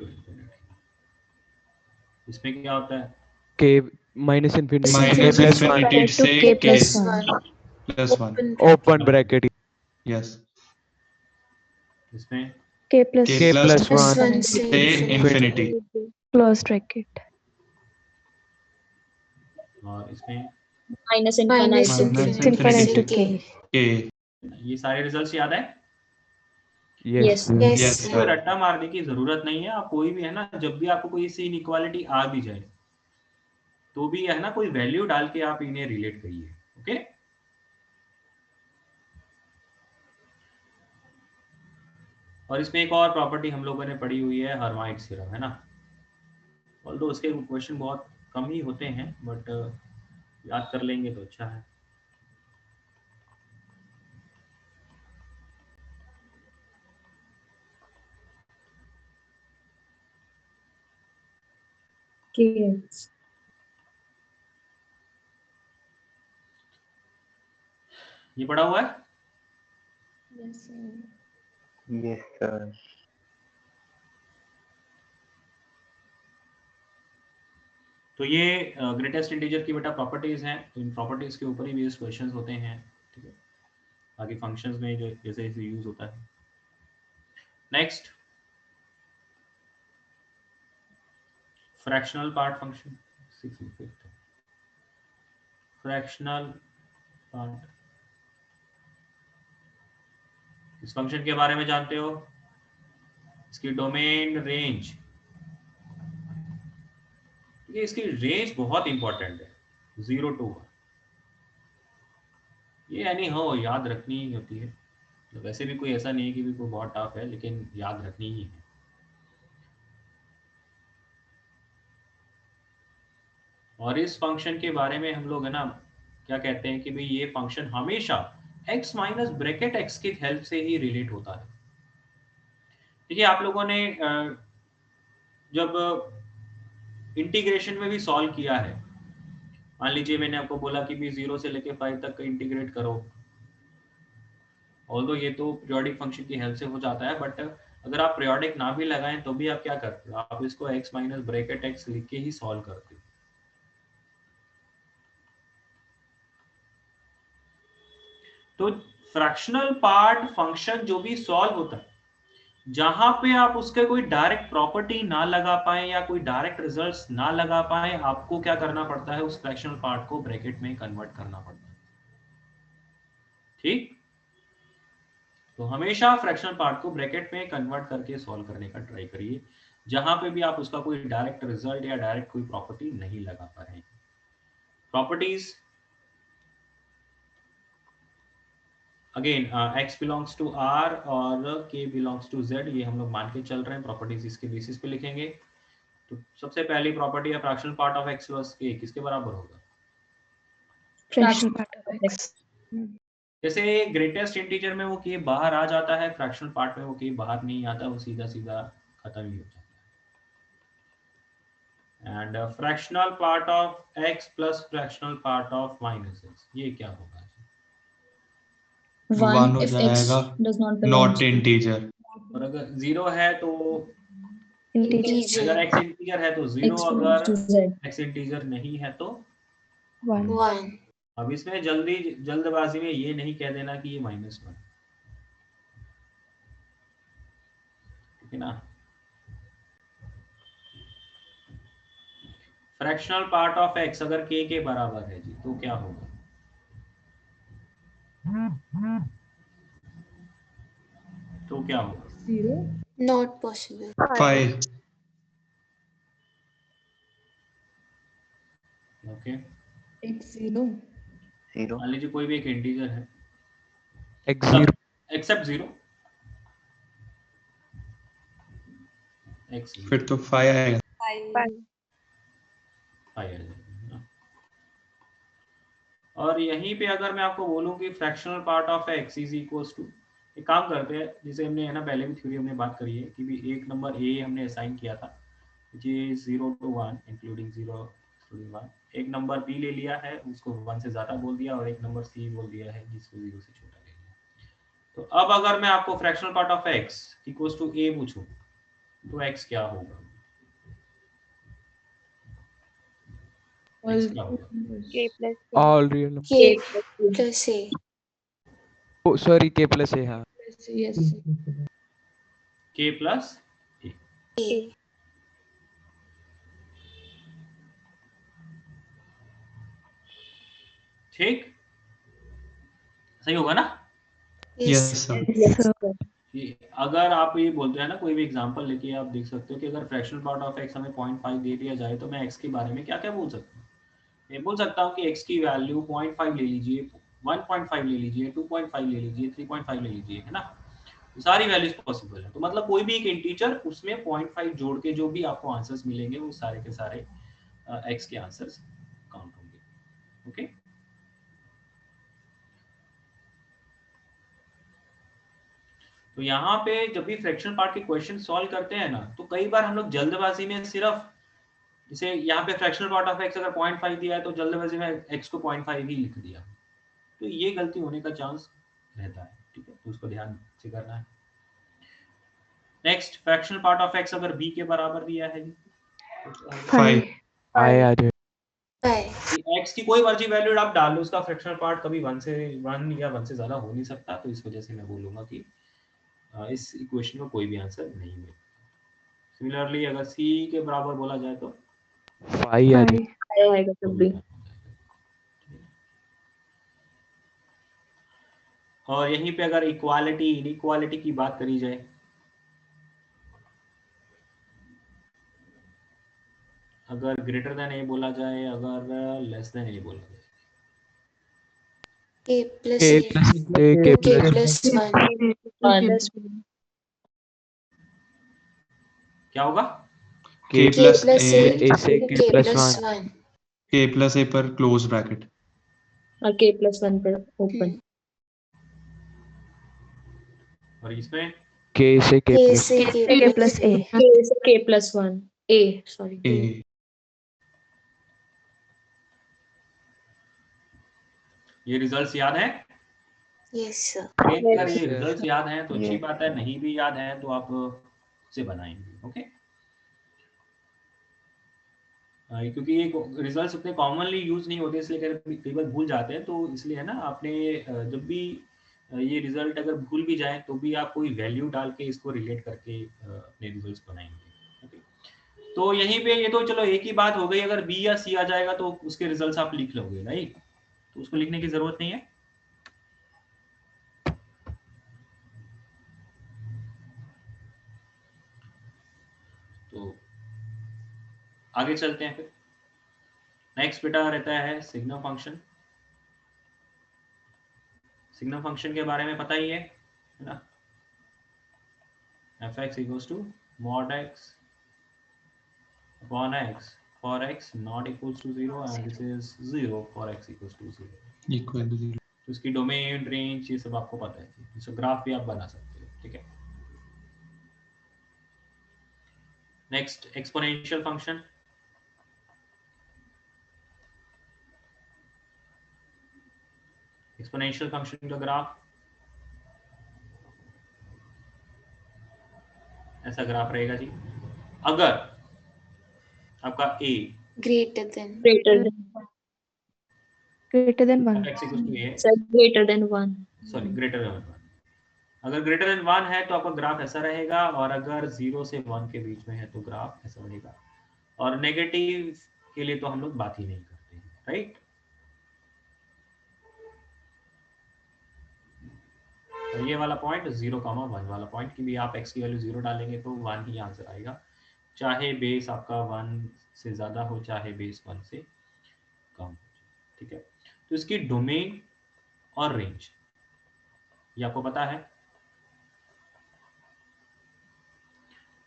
infinity। इसमें क्या होता है? k minus infinity minus infinity से k k plus 1, plus 1, open bracket, yes, इसमें k plus k plus 1 से infinity, close bracket, और इसमें minus infinity to k, k ये सारे रिजल्ट्स याद है? Yes. Yes, इसमें sir. रट्टा मारने की जरूरत नहीं है। आप कोई भी है ना, जब भी आपको कोई सी इनइक्वालिटी आ भी जाए तो भी है ना कोई वैल्यू डाल के आप इन्हें रिलेट करिए। ओके, और इसमें एक और प्रॉपर्टी हम लोगों ने पढ़ी हुई है, हर्माइट थ्योरम, है ना। ऑल्दो उसके क्वेश्चन बहुत कम ही होते हैं, बट याद कर लेंगे तो अच्छा है। KX. ये पढ़ा हुआ है? Yes, sir. Yes, sir. तो ये ग्रेटेस्ट इंटीजर की बेटा प्रॉपर्टीज हैं, तो इन प्रॉपर्टीज के ऊपर ही बेस्ड क्वेश्चंस होते हैं, ठीक है। बाकी फंक्शंस में जो जैसे जैसे यूज होता है। Next, fractional part function, fractional part. इस फंक्शन के बारे में जानते हो, इसकी डोमेन रेंज, ये इसकी रेंज बहुत इंपॉर्टेंट है, 0 to 1। ये यानी हो याद रखनी ही होती है। तो वैसे भी कोई ऐसा नहीं है कि भी कोई बहुत टफ है, लेकिन याद रखनी ही है। और इस फंक्शन के बारे में हम लोग है ना क्या कहते हैं कि भाई ये फंक्शन हमेशा x माइनस ब्रैकेट x की हेल्प से ही रिलेट होता है। देखिए आप लोगों ने जब इंटीग्रेशन में भी सॉल्व किया है, मान लीजिए मैंने आपको बोला कि भी 0 से लेके 5 तक का इंटीग्रेट करो, ऑल्दो ये तो पीरियोडिक फंक्शन की हेल्प से हो जाता है, बट अगर आप पीरियोडिक ना भी लगाएं तो भी आप क्या करते हो, आप इसको x माइनस ब्रैकेट x लिख के ही सॉल्व करते हो। तो फ्रैक्शनल पार्ट फंक्शन जो भी सॉल्व होता है, जहां पे आप उसके कोई डायरेक्ट प्रॉपर्टी ना लगा पाए या कोई डायरेक्ट रिजल्ट्स ना लगा पाए, आपको क्या करना पड़ता है, उस फ्रैक्शनल पार्ट को ब्रैकेट में कन्वर्ट करना पड़ता है। ठीक, तो हमेशा फ्रैक्शनल पार्ट को ब्रैकेट में कन्वर्ट करके सॉल्व करने का ट्राई करिए, जहां पे भी आप उसका कोई डायरेक्ट रिजल्ट या डायरेक्ट कोई प्रॉपर्टी नहीं लगा पा रहे हैं। Properties again x belongs to r और k बिलोंग्स टू z, ये हम लोग मान के चल रहे हैं, प्रॉपर्टीज इसके बेसिस पे लिखेंगे। तो सबसे पहली प्रॉपर्टी है fractional part of x plus k किसके बराबर होगा? Fractional part of X. जैसे ग्रेटेस्ट इंटीजर में वो k बाहर आ जाता है, फ्रैक्शनल पार्ट में वो k बाहर नहीं आता, वो सीधा सीधा खत्म ही हो जाता है। And fractional part of x plus fractional part of minus x, ये क्या होगा? 1 हो if X जाएगा, does not belong not integer. और अगर 0 है तो integer. अगर x इंटीजर है तो 0, X belongs अगर to Z. x इंटीजर नहीं है तो 1. अब इसमें जल्दबाजी में ये नहीं कह देना कि ये -1, ठीक है ना। फ्रैक्शनल पार्ट ऑफ x अगर k के बराबर है जी, तो क्या होगा? तो क्या होगा? 0. Not possible. 5 okay, X 0. 0. मान लीजिए कोई भी एक इंटीजर है x0 एक्सेप्ट 0, x फिर तो 5 आएगा। 5. आ जाएगा ना। और यहीं पे अगर मैं आपको बोलूं कि fractional part of x is equals to, एक काम करते हैं जिसे हमने है ना पहले भी थ्योरी हमने बात करी है कि भी एक नंबर a हमने असाइन किया था, जी 0 to 1 इंक्लूडिंग 0 इंक्लूडिंग 1, एक नंबर b ले लिया है, उसको 1 से ज्यादा बोल दिया, और एक नंबर c बोल दिया है जिसको 0 से छोटा ले लिया। तो अब अगर मैं आपको fractional part of x equals to a पूछूं तो x क्या होगा? x क्या होगा? K plus all real number. K plus A. Oh sorry, k plus a, हाँ Yes. k plus a। A. ठीक, सही होगा ना? Yes, sir. Yes, sir. अगर आप ये बोलते हैं ना, कोई भी एग्जांपल लेके आप देख सकते हो कि अगर फ्रैक्शनल पार्ट ऑफ x हमें 0.5 दे दिया जाए तो मैं x के बारे में क्या क्या बोल सकता हूँ। मैं बोल सकता हूँ कि x की वैल्यू 0.5 ले लीजिए, 1.5 ले लीजिए, 2.5 ले लीजिए, 3.5 ले लीजिए, है ना। सारी वैल्यूज पॉसिबल है। तो मतलब कोई भी एक इंटीजर उसमें 0.5 जोड़ के जो भी आपको आंसर्स मिलेंगे वो सारे के सारे x के आंसर्स काउंट होंगे। ओके, तो यहाँ पे जब भी फ्रैक्शन पार्ट के क्वेश्चन सॉल्व करते हैं ना, तो कई बार हम लोग जल्दबाजी में सिर्फ, जैसे यहाँ पे फ्रैक्शनल पार्ट ऑफ x अगर 0.5 दिया है तो जल्दबाजी में x को 0.5 ही लिख दिया, तो ये गलती होने का चांस रहता है। ठीक है, तो उसको ध्यान से करना है। Next, fractional part of x अगर b के बराबर दिया है, 5. आए आ जाए। 5 x की कोई मर्जी वैल्यू आप डाल लो, उसका फ्रैक्शनल पार्ट कभी 1 या 1 से ज्यादा हो नहीं सकता, तो इस वजह से मैं बोलूंगा कि इस इक्वेशन में कोई भी आंसर नहीं है। सिमिलरली अगर c के बराबर बोला जाए तो 5 आ जाए। आएगा तब भी। और यहीं पे अगर इक्वालिटी इनइक्वालिटी की बात करी जाए, अगर ग्रेटर देन ए बोला जाए, अगर लेस देन ए बोला जाए, k plus k a plus a k k plus plus 1 क्या होगा? K k plus plus A. a a से k k plus plus 1 1 K plus A पर क्लोज ब्रैकेट. और k plus 1 पर ओपन। और इसमें k से k k plus से k plus a k plus 1 a sorry A. ये results याद है? yes sir अगर ये Yes, रिजल्ट्स याद हैं तो अच्छी Yes. बात है, नहीं भी याद है तो आप से बनाएंगे। ओके, क्योंकि ये रिजल्ट्स उतने कॉमनली यूज नहीं होते, इसलिए कई बार भूल जाते हैं, तो इसलिए है ना, आपने जब भी ये रिजल्ट अगर भूल भी जाए तो भी आप कोई वैल्यू डाल के इसको रिलेट करके अपने रिजल्ट्स बनाएंगे। ओके, तो यहीं पे ये तो चलो एक ही बात हो गई, अगर बी या सी आ जाएगा तो उसके रिजल्ट्स आप लिख लोगे, राइट। तो उसको लिखने की जरूरत नहीं है। तो आगे चलते हैं फिर। नेक्स्ट बेटा रहता है सिग्नम फंक्शन। सिग्नम फंक्शन के बारे में पता ही है ना, f(x) equals to mod x upon x for x not equals to 0 and this is 0 for x equals to 0. Equal to 0. तो इसकी डोमेन, रेंज, ये सब आपको पता है, इसका ग्राफ भी आप बना सकते हो। ठीक है, next exponential function. Exponential function का ग्राफ ऐसा ग्राफ रहेगा जी, अगर आपका a greater than greater than 1 f(x) equals to a, sir greater than 1 sorry greater than 1, अगर ग्रेटर देन 1 है तो आपका ग्राफ ऐसा रहेगा, और अगर 0 से 1 के बीच में है तो ग्राफ ऐसा रहेगा। और नेगेटिव के लिए तो हम लोग बात ही नहीं करते हैं, राइट। तो ये वाला पॉइंट 0,1 वाला पॉइंट की भी आप x की वैल्यू 0 डालेंगे तो 1 ही आंसर आएगा, चाहे बेस आपका 1 से ज्यादा हो चाहे बेस 1 से कम हो। ठीक है, तो इसकी डोमेन और रेंज ये आपको पता है।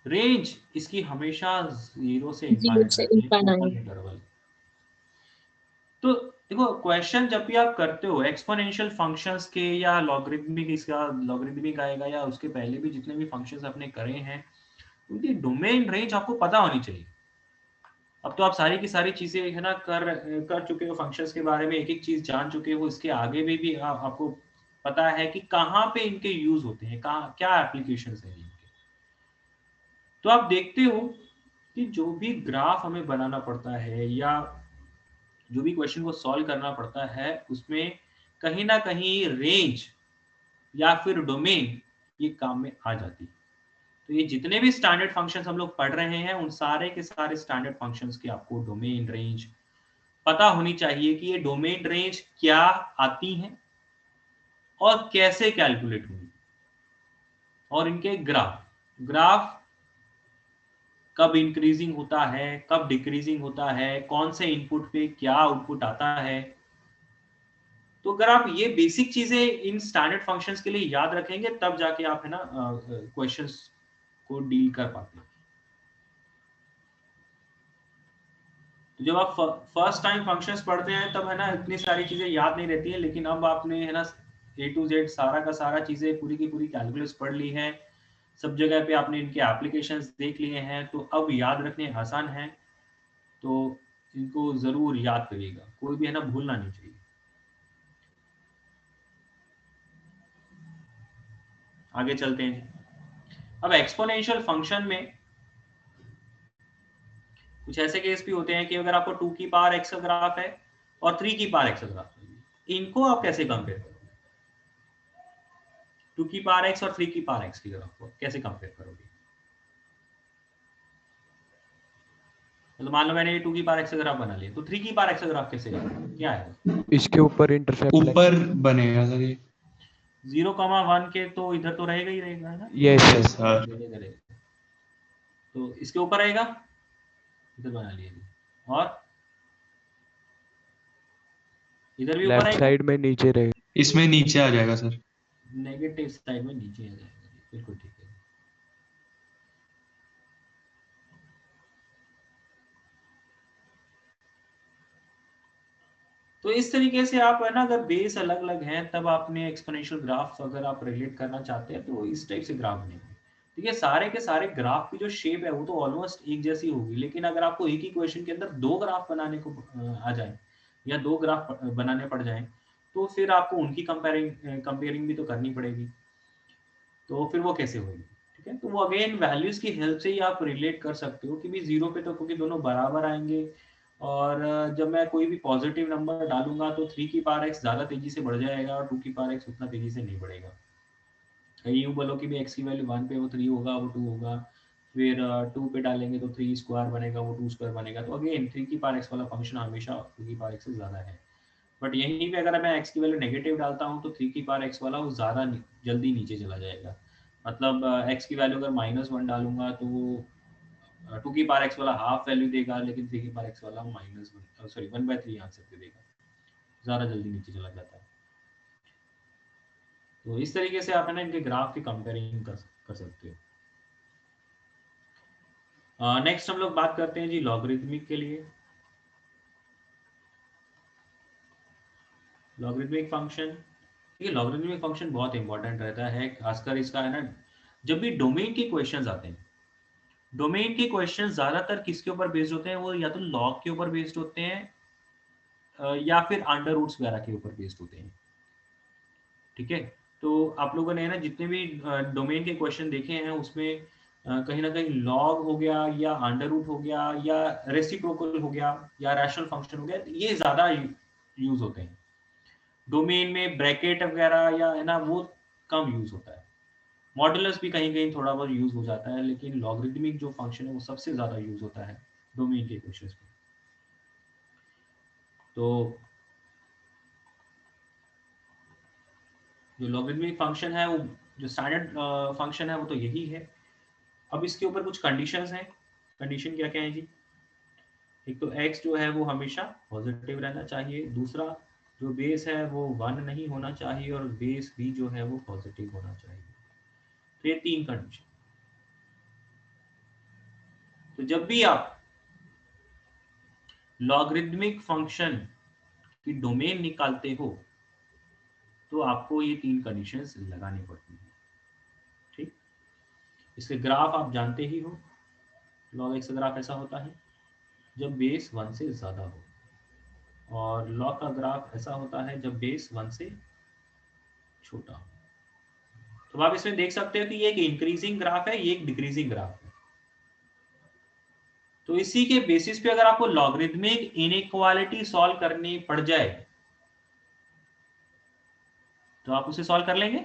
रेंज इसकी हमेशा 0 से इनफाइनाइट रहती है, ओपन इंटरवल। तो देखो, क्वेश्चन जब भी आप करते हो एक्सपोनेंशियल फंक्शंस के या लॉगरिथमिक, इसका लॉगरिथमिक आएगा या उसके पहले भी जितने भी फंक्शंस आपने करे हैं उनकी डोमेन रेंज आपको पता होनी चाहिए। अब तो आप सारी की सारी चीजें है ना कर चुके हो, फंक्शंस के बारे में एक एक चीज जान चुके हो, इसके आगे भी आपको पता है कि कहाँ पे इनके यूज होते हैं, कहाँ क्या एप्लीकेशंस हैं इनके। तो आप देखते हो कि जो भी ग्राफ हमें बनाना पड़ता है या जो भी क्वेश्चन को सॉल्व करना पड़ता है उसमें कहीं ना कहीं रेंज या फिर डोमेन ये काम में आ जाती है। तो ये जितने भी स्टैंडर्ड फंक्शंस हम लोग पढ़ रहे हैं उन सारे के सारे स्टैंडर्ड फंक्शंस की आपको डोमेन रेंज पता होनी चाहिए कि ये डोमेन रेंज क्या आती हैं और कैसे कैलकुलेट होंगी, और इनके ग्राफ कब इंक्रीजिंग होता है, कब डिक्रीजिंग होता है, कौन से इनपुट पे क्या आउटपुट आता है। तो अगर आप ये बेसिक चीजें इन स्टैंडर्ड फंक्शंस के लिए याद रखेंगे तब जाके आप है ना क्वेश्चंस को डील कर पाते हैं। तो जब आप फर्स्ट टाइम फंक्शंस पढ़ते हैं तब है ना इतनी सारी चीजें याद नहीं रहती है, लेकिन अब आपने है ना A to Z सारा का सारा चीजें पूरी की पूरी कैलकुलस पढ़ ली है, सब जगह पे आपने इनके एप्लीकेशंस देख लिए हैं, तो अब याद रखने आसान है। तो इनको जरूर याद करिएगा, कोई भी है ना भूलना नहीं चाहिए। आगे चलते हैं। अब एक्सपोनेंशियल फंक्शन में कुछ ऐसे केस भी होते हैं कि अगर आपको 2 की पावर x का ग्राफ है और 3 की पावर x का ग्राफ है, इनको आप कैसे कंपेयर करोगे? 2 की पावर x और 3 की पावर x के ग्राफ को कैसे कंपेयर करोगे? मतलब मान लो मैंने 2 की पावर x का ग्राफ बना लिया, तो 3 की पावर x का ग्राफ कैसे क्या है? इसके ऊपर इंटरसेप्ट ऊपर बनेगा सर ये। 0,1 के तो इधर तो रहेगा ही रहेगा, है ना? Yes yes sir. तो इसके ऊपर रहेगा, इधर बना लिया, और इधर भी ऊपर लेफ्ट आएगा, साइड में नीचे रहे। इसमें नीचे आ जाएगा सर। नेगेटिव साइड में नीचे आ जाएगा। बिल्कुल ठीक है। तो इस तरीके से आप है ना अगर बेस अलग अलग हैं तब आपने एक्सपोनेंशियल ग्राफ अगर आप रिलेट करना चाहते हैं तो इस टाइप से ग्राफ बनेंगे। ठीक है, सारे के सारे ग्राफ की जो शेप है वो तो ऑलमोस्ट एक जैसी होगी, लेकिन अगर आपको एक ही क्वेश्चन के अंदर 2 ग्राफ बनाने को आ जाए या 2 ग्राफ बनाने पड़ जाए तो फिर आपको उनकी कंपेयरिंग भी तो करनी पड़ेगी, तो फिर वो कैसे होगी? ठीक है, तो वो अगेन वैल्यूज की हेल्प से ही आप रिलेट कर सकते हो कि भी 0 पे तो क्योंकि दोनों बराबर आएंगे, और जब मैं कोई भी पॉजिटिव नंबर डालूंगा तो 3 की पावर x ज्यादा तेजी से बढ़ जाएगा और 2 की पावर x उतना तेजी से नहीं बढ़ेगा। कहीं यूं बोलो कि भी x की वैल्यू 1 पे वो 3 होगा, वो 2 होगा, फिर 2 पे डालेंगे तो 3 स्क्वायर बनेगा, वो 2 स्क्वायर बनेगा। तो अगेन 3 की पावर x वाला फंक्शन हमेशा 2 की पावर x से ज्यादा है। बट यहीं पे अगर मैं x की वैल्यू नेगेटिव डालता हूँ तो 3 की पावर x वाला वो ज्यादा जल्दी नीचे चला जाएगा। मतलब x की वैल्यू अगर -1 डालूंगा तो वो 2 की पावर x वाला हाफ वैल्यू देगा, लेकिन 3 की पावर x वाला -1/3 आंसर पे देगा, ज़्यादा जल्दी नीचे चला जाता है। तो इस तरीके से आप है ना इनके ग्राफ की कंपेयरिंग कर सकते हो। नेक्स्ट हम लोग बात करते हैं जी लॉगरिथमिक के लिए। लॉगरिथमिक फंक्शन, ये लॉगरिथमिक फंक्शन बहुत इंपॉर्टेंट रहता है, खासकर इसका है ना जब भी डोमेन के क्वेश्चंस आते हैं। डोमेन के क्वेश्चन ज्यादातर किसके ऊपर बेस्ड होते हैं? वो या तो लॉग के ऊपर बेस्ड होते हैं या फिर अंडर रूट्स वगैरह के ऊपर बेस्ड होते हैं। ठीक है, तो आप लोगों ने ना जितने भी डोमेन के क्वेश्चन देखे हैं उसमें कहीं ना कहीं लॉग हो गया या अंडर रूट हो गया या रेसिप्रोकल हो गया या रैशनल फंक्शन हो गया, ये ज्यादा यूज होते हैं। डोमेन में ब्रैकेट वगैरह या है ना वो कम यूज होता है। मॉडुलस भी कहीं कहीं थोड़ा बहुत यूज हो जाता है, लेकिन लॉगरिथमिक जो फंक्शन है वो सबसे ज्यादा यूज होता है डोमेन के क्वेश्चंस में। तो जो लॉगरिथमिक फंक्शन है वो जो स्टैंडर्ड फंक्शन है वो तो यही है। अब इसके ऊपर कुछ कंडीशंस हैं। कंडीशन क्या क्या है जी? एक तो x जो है वो हमेशा पॉजिटिव रहना चाहिए, दूसरा जो बेस है वो 1 नहीं होना चाहिए, और बेस भी जो है वो पॉजिटिव होना चाहिए। तो ये 3 कंडीशन। तो जब भी आप लॉगरिथमिक फंक्शन की डोमेन निकालते हो तो आपको ये 3 कंडीशंस लगानी पड़ती है। ठीक, इसके ग्राफ आप जानते ही हो। लॉग एक्स का ग्राफ ऐसा होता है जब बेस 1 से ज्यादा हो, और लॉग का ग्राफ ऐसा होता है जब बेस 1 से छोटा हो। तो आप इसमें देख सकते हो कि ये एक इंक्रीजिंग ग्राफ है, ये एक डिक्रीजिंग ग्राफ है। तो इसी के बेसिस पे अगर आपको लॉगरिथमिक इनइक्वालिटी सॉल्व करनी पड़ जाए तो आप उसे सॉल्व कर लेंगे।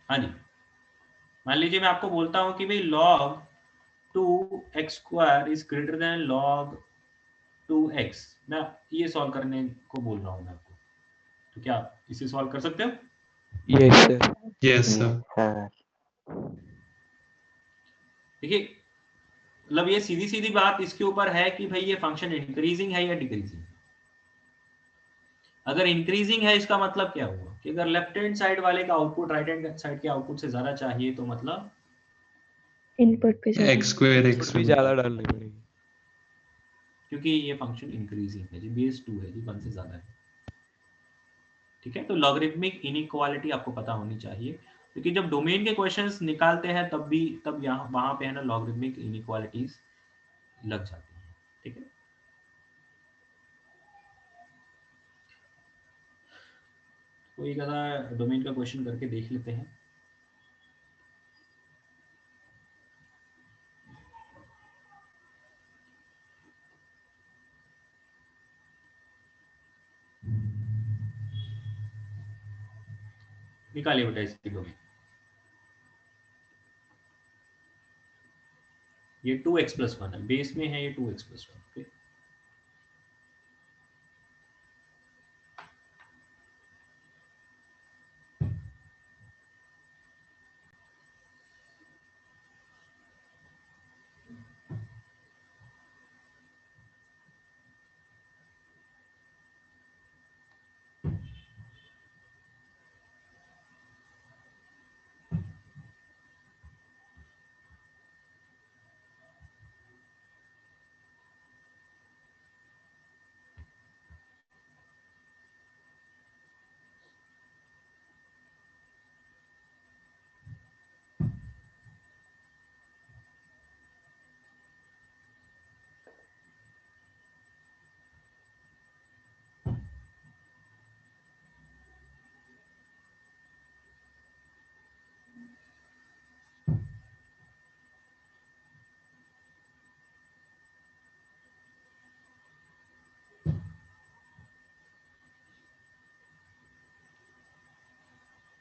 हाँ जी, मान लीजिए मैं आपको बोलता हूं कि भाई log 2x² is greater than log 2x, मैं ये सॉल्व करने को बोल रहा हूं मैं आपको। तो क्या इसे सॉल्व कर सकते हो? Yes sir. yes sir, sir. देखिए मतलब ये सीधी सीधी बात इसके ऊपर है कि भाई ये फंक्शन इंक्रीजिंग है या डिक्रीजिंग। अगर इंक्रीजिंग है इसका मतलब क्या हुआ कि अगर लेफ्ट हैंड साइड वाले का आउटपुट राइट हैंड साइड के आउटपुट से ज्यादा चाहिए तो मतलब इनपुट पे x square इनपुट x भी ज़्यादा डालनी पड़ेगी। क्योंकि ये फंक्शन इंक्रीजिंग है जी, बेस 2 है जी, 1 से ज्यादा है। ठीक है, तो लॉगरिथमिक इनइक्वालिटी आपको पता होनी चाहिए, क्योंकि जब डोमेन के क्वेश्चंस निकालते हैं तब यहाँ वहां पे है ना लॉगरिथमिक इनइक्वालिटीज लग जाती हैं। ठीक है, कोई ज़्यादा डोमेन का क्वेश्चन करके देख लेते हैं। निकालिए बेटा इसकी डोमेन। ये 2x+1 है, बेस में है ये 2x+1। Okay,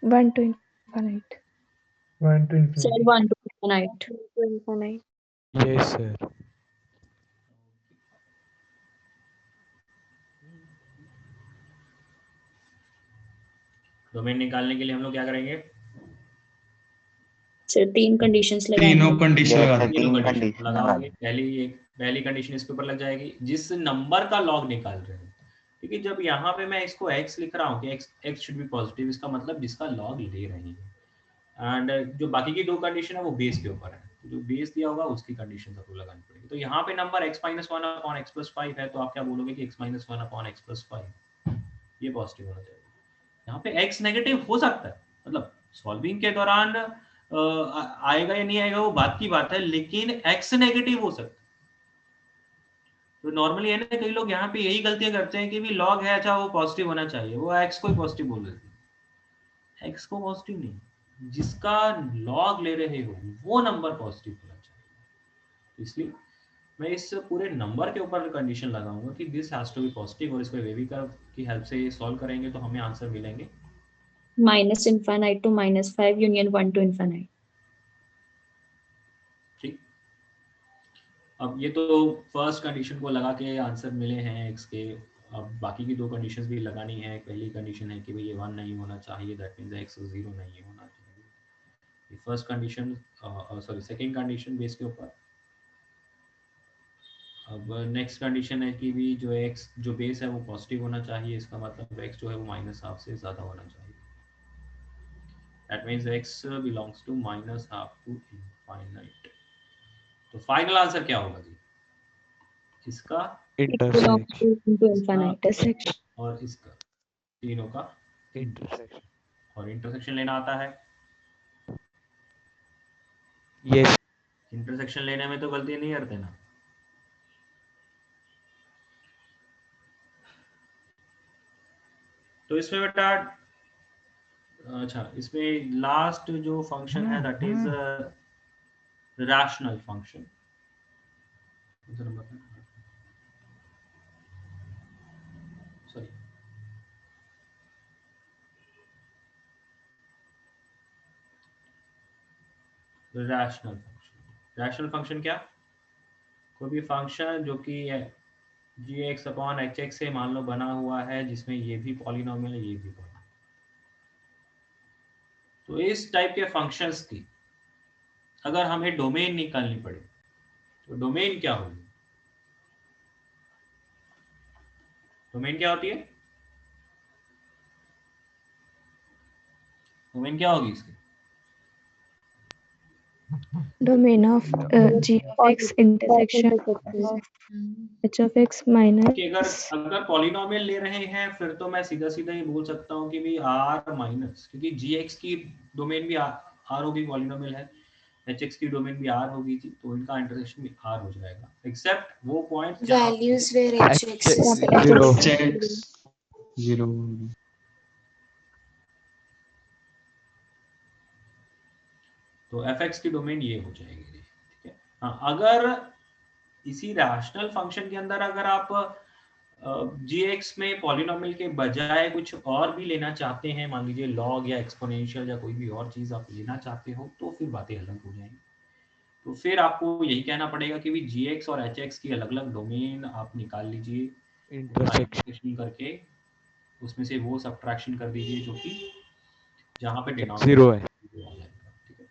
One to infinite. Sir, 1 to infinite. infinite. Yes sir. Domain निकालने के लिए हम लोग क्या करेंगे? Sir, 3 conditions तीनों लगाएंगे। कंडीशन Yes, लगा sir. दो। तीनों तीन कंडीशन condition लगाओगे। लगानी। पहली कंडीशन इसके ऊपर लग जाएगी, जिस नंबर का लॉग निकाल रहे हैं। क्योंकि जब यहाँ पे मैं इसको x लिख रहा हूँ कि x शुड बी पॉजिटिव, इसका मतलब जिसका लॉग ले रहे हैं। एंड जो बाकी की 2 कंडीशन है वो बेस के ऊपर है, तो जो बेस दिया होगा उसकी कंडीशन सबको लगानी पड़ेगी। तो यहाँ पे नंबर x-1/x+5 है, तो आप क्या बोलोगे कि x-1/x+5 ये पॉजिटिव होना चाहिए। यहाँ पे x नेगेटिव हो सकता है, मतलब सॉल्विंग के दौरान आएगा या नहीं आएगा वो बात की बात है, लेकिन x नेगेटिव हो सकता है। तो नॉर्मली है ना, कई लोग यहाँ पे यही गलतियां करते हैं कि भी लॉग है, अच्छा वो पॉजिटिव होना चाहिए, वो x को ही पॉजिटिव बोल देते हैं। x को पॉजिटिव नहीं, जिसका लॉग ले रहे हो वो नंबर पॉजिटिव होना चाहिए। इसलिए मैं इस पूरे नंबर के ऊपर कंडीशन लगाऊंगा कि this has to be positive, और इस पे वेवी कर्व की हेल्प से सॉल्व करेंगे तो हमें आंसर मिलेंगे Minus infinite to -5 union 1 to infinite. ठीक। अब ये तो फर्स्ट कंडीशन को लगा के आंसर मिले हैं x के। अब बाकी की 2 कंडीशंस भी लगानी है। पहली कंडीशन है कि भाई ये 1 नहीं होना चाहिए, दैट मींस x 0 नहीं होना चाहिए। ये first condition, sorry second condition base के ऊपर। अब नेक्स्ट कंडीशन है कि भी जो x जो बेस है वो पॉजिटिव होना चाहिए, इसका मतलब x जो है वो -12 से ज़्यादा होना चाहिए। That means x belongs to -12 to infinite. तो फाइनल आंसर क्या होगा जी? इसका It belongs intersection. to infinite. Intersection. और इसका, तीनों का इंटरसेक्शन। और इंटरसेक्शन लेना आता है। यस। इंटरसेक्शन लेने में तो गलती नहीं करते ना। तो इसमें बेटा अच्छा, इसमें लास्ट जो फंक्शन है that is rational function. Sorry, rational function. Rational function क्या? कोई भी फंक्शन जो कि gx अपॉन hx से मान लो बना हुआ है, जिसमें ये भी पॉलिनोमियल है, ये भी पॉलिनोमियल। तो इस टाइप के फंक्शंस की अगर हमें डोमेन निकालनी पड़े तो डोमेन क्या होगी? डोमेन क्या होती है? डोमेन क्या होगी इसकी? domain of g of x intersection of h of x minus कि अगर पॉलिनोमियल ले रहे हैं फिर तो मैं सीधा सीधा ही बोल सकता हूँ कि भाई आर माइनस, क्योंकि gx की डोमेन भी आर होगी, पॉलिनोमियल है, hx की डोमेन भी आर होगी जी, तो इनका इंटरसेक्शन भी आर हो जाएगा, एक्सेप्ट वो point Values where hx is Zero. hx 0। तो fx की डोमेन ये हो जाएगी, ठीक है। हाँ, अगर इसी रैशनल फंक्शन के अंदर अगर आप gx में पॉलिनोमियल के बजाय कुछ और भी लेना चाहते हैं, मान लीजिए लॉग या एक्सपोनेंशियल या कोई भी और चीज आप लेना चाहते हो, तो फिर बातें अलग हो जाएंगी। तो फिर आपको यही कहना पड़ेगा कि भी gx और hx की अलग अलग डोमेन आप निकाल लीजिए, इंटरसेक्शन करके उसमें से वो सब्ट्रैक्शन कर दीजिए जो कि जहां पे डिनोमिनेटर जीरो है। आ जाएगा, ठीक है।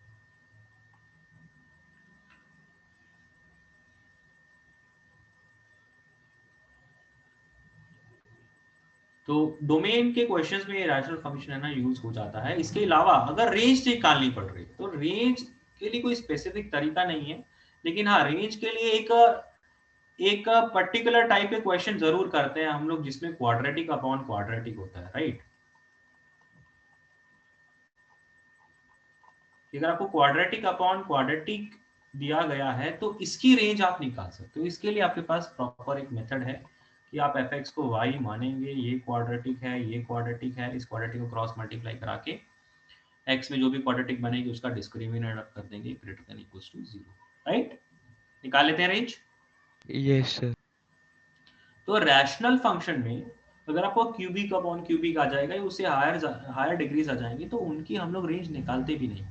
तो डोमेन के क्वेश्चंस में रैशनल फंक्शन है ना यूज हो जाता है। इसके अलावा अगर रेंज निकालनी पड़ रही है तो रेंज के लिए कोई स्पेसिफिक तरीका नहीं है, लेकिन हाँ रेंज के लिए एक पर्टिकुलर टाइप के क्वेश्चन जरूर करते हैं हम लोग, जिसमें क्वाड्रेटिक अपॉन क्वाड्रेटिक होता है, राइट। अगर आपको क्वाड्रेटिक अपॉन क्वाड्रेटिक दिया गया है तो इसकी रेंज आप निकाल सकते हो। इसके लिए आपके पास प्रॉपर एक मेथड है कि आप fx को y मानेंगे, ये क्वाड्रेटिक है, ये क्वाड्रेटिक है, इस क्वाड्रेटिक को क्रॉस मल्टीप्लाई करा के x में जो भी क्वाड्रेटिक बनेगी उसका डिस्क्रिमिनेंट कर देंगे greater than equals to 0, right. निकाल लेते हैं रेंज। Yes sir. तो रैशनल फंक्शन में अगर आपको क्यूबिक अपॉन क्यूबिक आ जाएगा, उससे हायर डिग्रीज आ जाएंगे, तो उनकी हम लोग रेंज निकालते भी नहीं।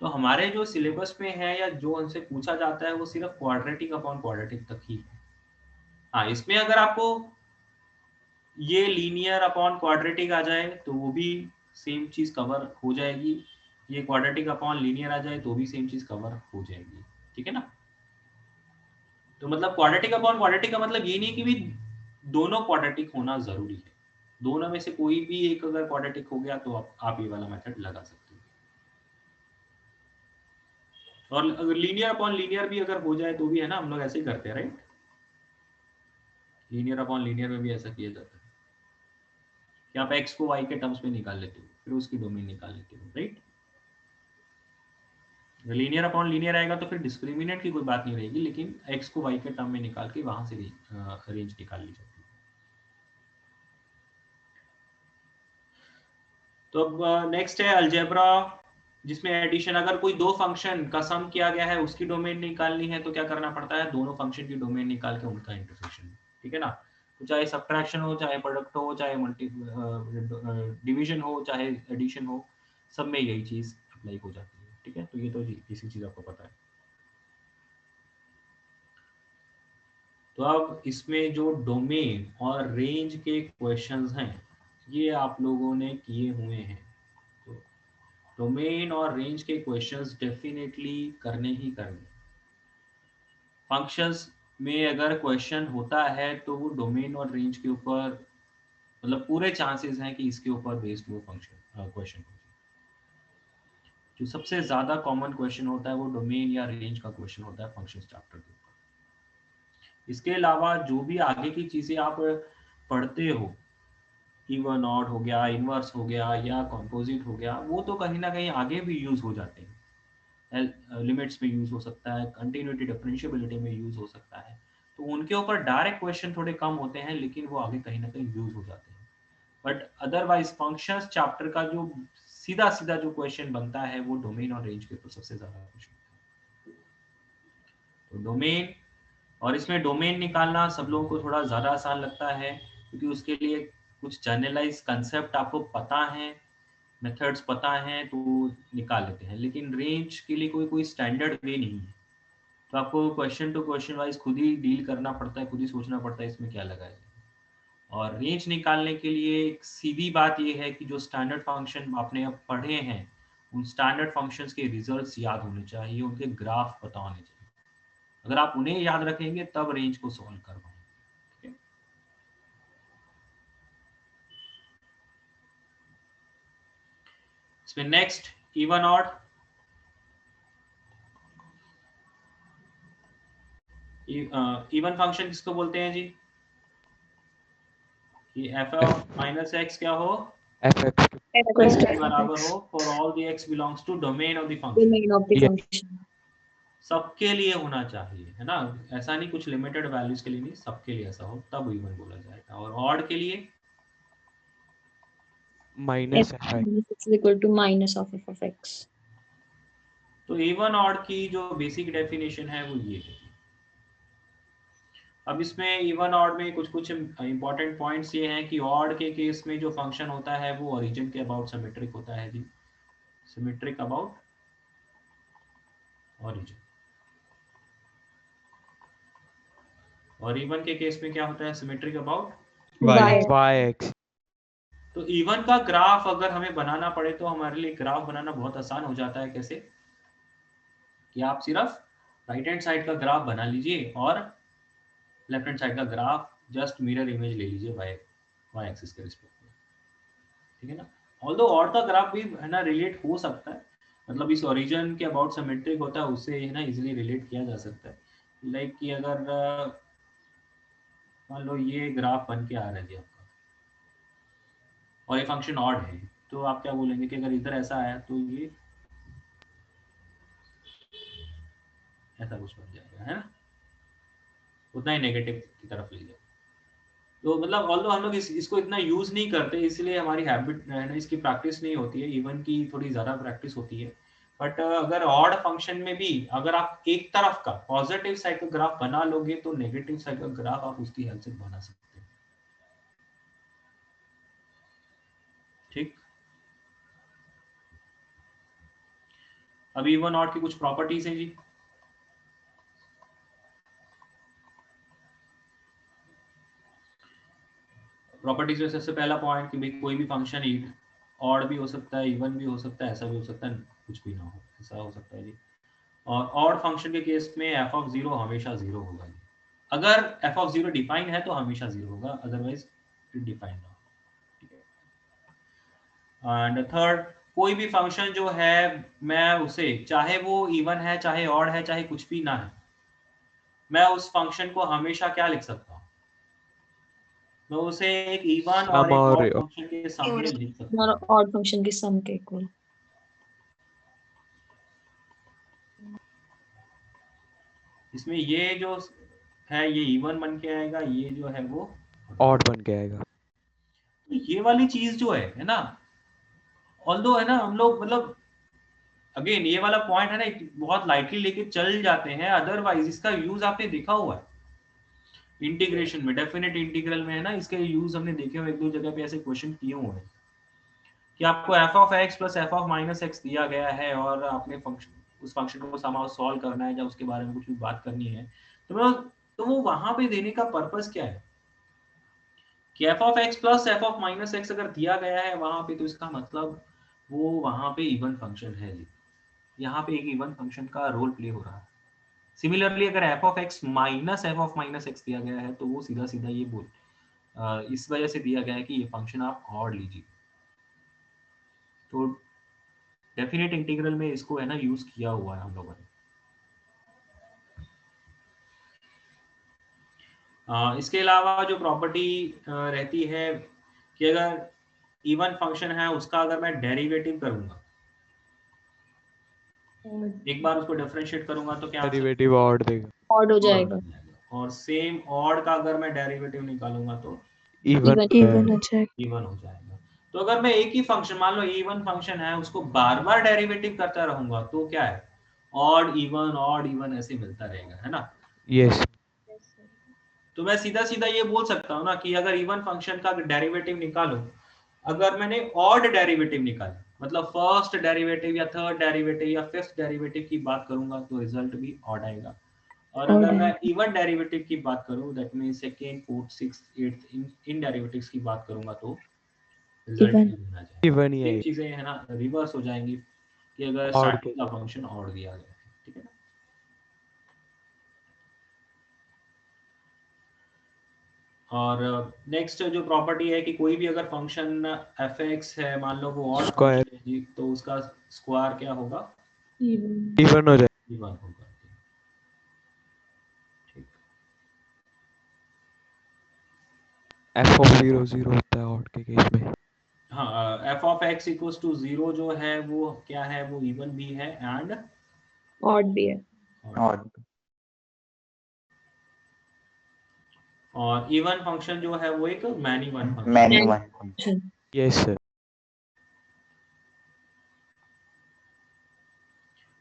तो हमारे जो सिलेबस में है या जो उनसे पूछा जाता है वो सिर्फ क्वाड्रेटिक अपॉन क्वाड्रेटिक तक ही है। हाँ, इसमें अगर आपको ये लीनियर अपॉन क्वाड्रेटिक आ जाए तो वो भी सेम चीज कवर हो जाएगी, ये क्वाड्रेटिक अपॉन लीनियर आ जाए तो भी सेम चीज कवर हो जाएगी, ठीक है ना। तो मतलब क्वाड्रेटिक अपॉन क्वाड्रेटिक का मतलब ये नहीं कि भी दोनों क्वाड्रेटिक होना जरूरी है, दोनों में से कोई भी एक अगर क्वाड्रेटिक हो गया तो आप ये वाला मेथड लगा सकते हो। और अगर लीनियर अपॉन लीनियर भी अगर हो जाए तो भी है ना, हम लोग ऐसे ही करते हैं, राइट। लीनियर अपॉन लीनियर में भी ऐसा किया जाता है कि आप x को y के टर्म्स में निकाल लेते हो, फिर उसकी डोमेन निकाल लेते हो, राइट। लीनियर अपॉन लीनियर आएगा तो फिर डिस्क्रिमिनेंट की कोई बात नहीं रहेगी, लेकिन x को y के टर्म में निकाल के वहां से रेंज निकाल ली जाती है। तो अब नेक्स्ट है अलजेब्रा, जिसमें एडिशन, अगर कोई दो फंक्शन का सम किया गया है उसकी डोमेन निकालनी है तो क्या करना पड़ता है, दोनों फंक्शन की डोमेन निकाल के उनका इंटरसेक्शन, ठीक है ना। तो चाहे सब्ट्रैक्शन हो, चाहे प्रोडक्ट हो, चाहे डिवीजन हो, चाहे एडिशन हो, सब में यही चीज अप्लाई हो जाती है, ठीक है। तो ये तो इसी चीज आपको पता है। तो अब इसमें जो डोमेन और रेंज के क्वेश्चंस हैं ये आप लोगों ने किए हुए हैं, तो डोमेन और रेंज के क्वेश्चंस डेफिनेटली करने ही करने। फंक्शंस में अगर क्वेश्चन होता है तो वो डोमेन और रेंज के ऊपर, मतलब पूरे चांसेस हैं कि इसके ऊपर बेस्ड वो फंक्शन क्वेश्चन हो। जो सबसे ज्यादा कॉमन क्वेश्चन होता है वो डोमेन या रेंज का क्वेश्चन होता है फंक्शंस चैप्टर के ऊपर। इसके अलावा जो भी आगे की चीजें आप पढ़ते हो, इवन ऑड हो गया, इनवर्स हो गया या कंपोजिट हो गया, वो तो कहीं ना कहीं आगे भी यूज हो जाते हैं, लिमिट्स में यूज हो सकता है, कंटिन्यूटी डिफरेंशिएबिलिटी में यूज हो सकता है। तो उनके ऊपर डायरेक्ट क्वेश्चन थोड़े कम होते हैं, लेकिन वो आगे कहीं ना कहीं यूज हो जाते हैं। बट अदरवाइज फंक्शंस चैप्टर का जो सीधा सीधा जो क्वेश्चन बनता है वो डोमेन और रेंज के ऊपर सबसे ज्यादा क्वेश्चन। तो डोमेन, और इसमें डोमेन निकालना सब लोगों को थोड़ा ज्यादा आसान लगता है क्योंकि उसके लिए कुछ जनरलाइज कंसेप्ट आपको पता है, मेथड्स पता हैं, तो निकाल लेते हैं। लेकिन रेंज के लिए कोई स्टैंडर्ड वे नहीं है, तो आपको क्वेश्चन टू क्वेश्चन वाइज खुद ही डील करना पड़ता है, खुद ही सोचना पड़ता है इसमें क्या लगाए। और रेंज निकालने के लिए एक सीधी बात ये है कि जो स्टैंडर्ड फंक्शन आपने अब पढ़े हैं उन स्टैंडर्ड फंक्शंस के रिजल्ट्स याद होने चाहिए, उनके ग्राफ पता होने चाहिए। अगर आप उन्हें याद रखेंगे तब रेंज को सॉल्व कर पाएंगे। इसमें next even odd. Even function किसको बोलते हैं जी? कि एफ ऑफ माइनस एक्स क्या हो, fx Equals to के बराबर हो for all the X belongs to domain of the function. domain of the Yeah. function. सबके लिए होना चाहिए, है ना, ऐसा नहीं कुछ लिमिटेड वैल्यूज के लिए नहीं, सबके लिए ऐसा हो तब इवन बोला जाएगा। और ऑड के लिए minus F fi minus x is equal to minus of f of x. तो इवन ऑड की जो बेसिक डेफिनेशन है वो ये है। अब इसमें इवन ऑड में कुछ इंपॉर्टेंट पॉइंट्स ये हैं कि ऑड के केस में जो फंक्शन होता है वो ओरिजिन के अबाउट सिमेट्रिक होता है जी, सिमेट्रिक अबाउट ओरिजिन। और इवन के केस में क्या होता है, सिमेट्रिक अबाउट। yx तो इवन का ग्राफ अगर हमें बनाना पड़े तो हमारे लिए ग्राफ बनाना बहुत आसान हो जाता है। कैसे? कि आप सिर्फ राइट हैंड साइड का ग्राफ बना लीजिए और लेफ्ट हैंड साइड का ग्राफ जस्ट मिरर इमेज ले लीजिए वाई एक्सिस के रिस्पेक्ट में, ठीक है ना। ऑल्दो ऑड का ग्राफ भी है ना रिलेट हो सकता है, मतलब इस ओरिजिन के अबाउट सिमेट्रिक होता है उससे है ना इजीली रिलेट किया जा सकता है। लाइक कि अगर मान लो ये ग्राफ बन के आ रहा है जी आपका और ये फंक्शन ऑड है, तो आप क्या बोलेंगे कि अगर इधर ऐसा आया तो ये ऐसा कुछ बन जाएगा, है ना, उतना ही नेगेटिव की तरफ ले जाए। तो मतलब ऑल्दो हम लोग इसको इतना यूज नहीं करते, इसलिए हमारी हैबिट है ना इसकी प्रैक्टिस नहीं होती है, इवन की थोड़ी ज्यादा प्रैक्टिस होती है। बट अगर ऑड फंक्शन में भी अगर आप एक तरफ का पॉजिटिव साइड का ग्राफ बना लोगे तो नेगेटिव साइड का ग्राफ आप उसकी हेल्प से बना सकते हैं, ठीक। अब इवन ऑड की कुछ प्रॉपर्टीज हैं जी। प्रॉपर्टीज में सबसे पहला पॉइंट कि भाई कोई भी फंक्शन ऑड भी हो सकता है, इवन भी हो सकता है, ऐसा भी हो सकता है कुछ भी ना हो, ऐसा हो सकता है जी। और ऑड फंक्शन के केस में एफ ऑफ जीरो हमेशा जीरो होगा जी। अगर एफ ऑफ जीरो डिफाइन है तो हमेशा जीरो होगा, अदरवाइज डिफाइन ना हो, ठीक है। एंड थर्ड, कोई भी फंक्शन जो है मैं उसे चाहे वो इवन है चाहे ऑड है चाहे कुछ भी ना है, मैं उस फंक्शन को हमेशा क्या लिख सकता हूँ, मैं उसे एक इवन और sum एक और ऑड फंक्शन के सम में लिख सकता हूँ। और odd function के sum के equal. इसमें ये जो है ये इवन बन के आएगा, ये जो है वो odd बन के आएगा। तो ये वाली चीज जो है ना, ऑल्दो है ना हम लोग मतलब अगेन ये वाला पॉइंट है ना बहुत लाइटली लेके चल जाते हैं, अदरवाइज इसका यूज आपने देखा हुआ है इंटीग्रेशन में, डेफिनेट इंटीग्रल में है ना, इसके यूज हमने देखे हुए एक दो जगह पे ऐसे क्वेश्चन किए हुए हैं कि आपको F of x plus F of minus x दिया गया है और आपने फंक्शन उस फंक्शन को समाउ सॉल्व करना है या उसके बारे में कुछ भी बात करनी है, तो वो वहां पे देने का पर्पस क्या है कि F of x plus F of minus x अगर दिया गया है वहां पे तो इसका मतलब वो वहां पे इवन फंक्शन है जी, यहाँ पे एक इवन फंक्शन का रोल प्ले हो रहा है। सिमिलरली अगर F of x minus F of minus x दिया गया है तो वो सीधा सीधा ये बोल इस वजह से दिया गया है कि ये फंक्शन आप ऑड लीजिए, तो डेफिनेट इंटीग्रल में इसको है ना यूज किया हुआ है हम लोगों ने। इसके अलावा जो प्रॉपर्टी रहती है कि अगर इवन फंक्शन है उसका अगर मैं डेरिवेटिव करूंगा, एक बार उसको डिफरेंशिएट करूंगा तो क्या डेरिवेटिव odd देगा, Odd हो जाएगा. और सेम ऑड का अगर मैं डेरिवेटिव निकालूंगा तो even इवन हो जाएगा। इवन हो जाएगा। तो अगर मैं एक ही फंक्शन मान लो इवन फंक्शन है उसको बार बार डेरिवेटिव करता रहूंगा तो क्या है ऑड इवन ऐसे मिलता रहेगा, है ना। yes तो मैं सीधा सीधा ये बोल सकता हूँ ना कि अगर इवन फंक्शन का डेरिवेटिव निकालो, अगर मैंने ऑड डेरिवेटिव निकाला मतलब फर्स्ट डेरिवेटिव या थर्ड डेरिवेटिव या फिफ्थ डेरिवेटिव की बात करूंगा तो रिजल्ट भी ऑड आएगा। और अगर मैं इवन डेरिवेटिव की बात करूं, that means second, fourth, sixth, eighth in derivatives की बात करूंगा तो रिजल्ट Even. इवन आ जाएगा। इवन ही है, सेम चीजें है ना रिवर्स हो जाएंगी कि अगर Odd स्टार्टिंग के का फंक्शन ऑड दिया गया है, ठीक है ना। और नेक्स्ट जो प्रॉपर्टी है कि कोई भी अगर फंक्शन f(x) है, मान लो वो ऑड स्क्वायर फंक्शन है जी, तो उसका स्क्वायर क्या होगा? इवन हो जाए। इवन होगा। ठीक, f of 0 0 होता है ऑड के केस में। हाँ, f(x) = 0 जो है वो क्या है? वो इवन भी है एंड odd भी है। और और इवन फंक्शन जो है वो एक many one function. Many one function. Yes sir.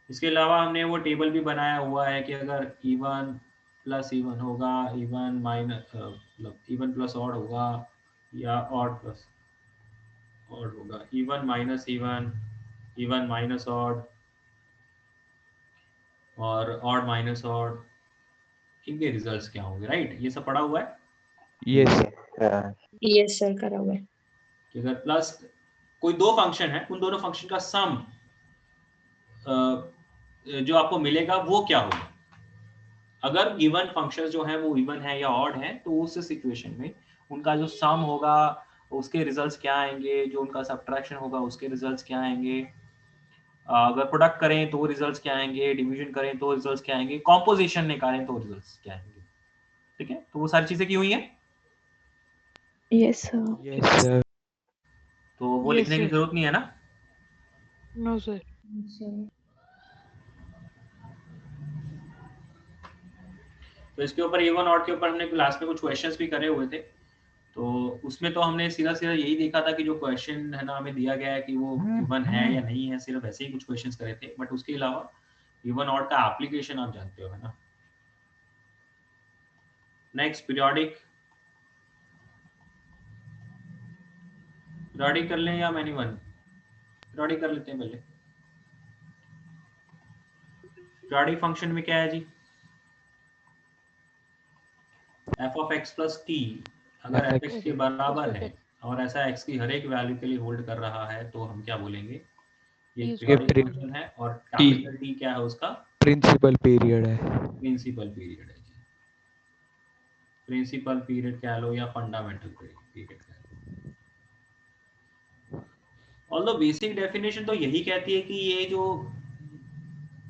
इसके अलावा हमने वो टेबल भी बनाया हुआ है कि अगर इवन प्लस इवन होगा, इवन माइनस मतलब इवन प्लस ऑड होगा, या ऑड प्लस ऑड होगा, even minus even, even minus odd और ऑड माइनस ऑड, इनके रिजल्ट्स क्या होंगे, राइट? ये सब पढ़ा हुआ है यस सर। Yes sir, करा हुआ है। कि अगर प्लस कोई दो फंक्शन है, उन दोनों फंक्शन का सम जो आपको मिलेगा वो क्या होगा? अगर गिवन फंक्शंस जो है वो इवन है या ऑड है, तो उस सिचुएशन में उनका जो सम होगा उसके रिजल्ट्स क्या आएंगे, जो उनका सब्ट्रैक्शन होगा उसके रिजल्ट्स क्या आएंगे, अगर प्रोडक्ट करें तो रिजल्ट्स क्या आएंगे, डिवीजन करें तो रिजल्ट्स क्या आएंगे, कॉम्पोजिशन निकालें तो रिजल्ट्स क्या आएंगे। ठीक है, तो वो सारी चीजें की हुई हैं। Yes, sir. Yes sir. तो वो लिखने की जरूरत नहीं है ना। No sir. तो इसके ऊपर इवन ऑड के ऊपर हमने क्लास में कुछ क्वेश्चंस भी करे हुए थे, तो उसमें तो हमने सीधा सीधा यही देखा था कि जो क्वेश्चन है ना हमें दिया गया है कि वो इवन है या नहीं है, सिर्फ ऐसे ही कुछ क्वेश्चंस करे थे। बट उसके अलावा इवन ऑड का एप्लीकेशन आप जानते हो, है ना। नेक्स्ट पीरियोडिक कर लें या मैनी वन? पीरियोडिक कर लेते हैं पहले। पीरियोडिक फंक्शन में क्या है जी? f(x + t) अगर f(x) के बराबर है और ऐसा x की हर एक वैल्यू के लिए होल्ड कर रहा है, तो हम क्या बोलेंगे? ये पीरियोडिक फंक्शन है। और कैपिटल T क्या है उसका? प्रिंसिपल पीरियड है। प्रिंसिपल पीरियड है जी। प्रिंसिपल पीरियड कह लो या फंडामेंटल पीरियड कह लो। ऑल्दो बेसिक डेफिनेशन तो यही कहती है कि ये जो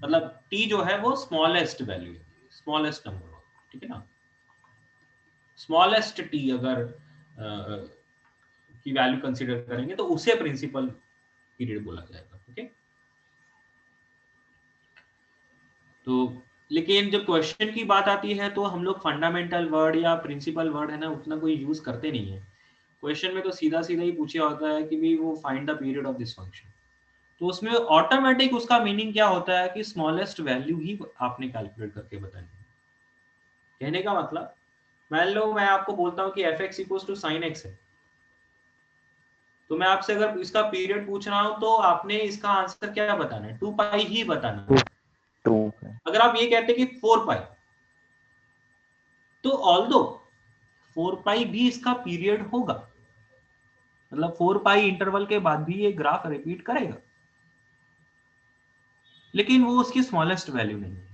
मतलब t जो है वो स्मॉलेस्ट वैल्यू है, स्मॉलेस्ट नंबर, ठीक है ना। स्मॉलेस्ट t अगर की वैल्यू कंसीडर करेंगे तो उसे प्रिंसिपल पीरियड बोला जाएगा। ओके, तो लेकिन जब क्वेश्चन की बात आती है तो हम लोग फंडामेंटल वर्ड या प्रिंसिपल वर्ड है ना उतना कोई यूज करते नहीं है। क्वेश्चन में तो सीधा सीधा ही पूछा होता है कि भी वो find the period of this function, तो उसमें ऑटोमेटिक उसका मीनिंग क्या होता है कि स्मॉलेस्ट वैल्यू ही आपने कैलकुलेट करके बतानी है। कहने का मतलब, मान लो मैं आपको बोलता हूँ कि f(x) = sin x है, तो मैं आपसे अगर इसका पीरियड पूछ रहा हूं तो आपने इसका आंसर क्या बताना है? 2π ही बताना है। 2 अगर आप ये कहते कि 4π, तो ऑल्दो 4π भी इसका पीरियड होगा, मतलब 4π इंटरवल के बाद भी ये ग्राफ रिपीट करेगा, लेकिन वो उसकी स्मॉलेस्ट वैल्यू नहीं है।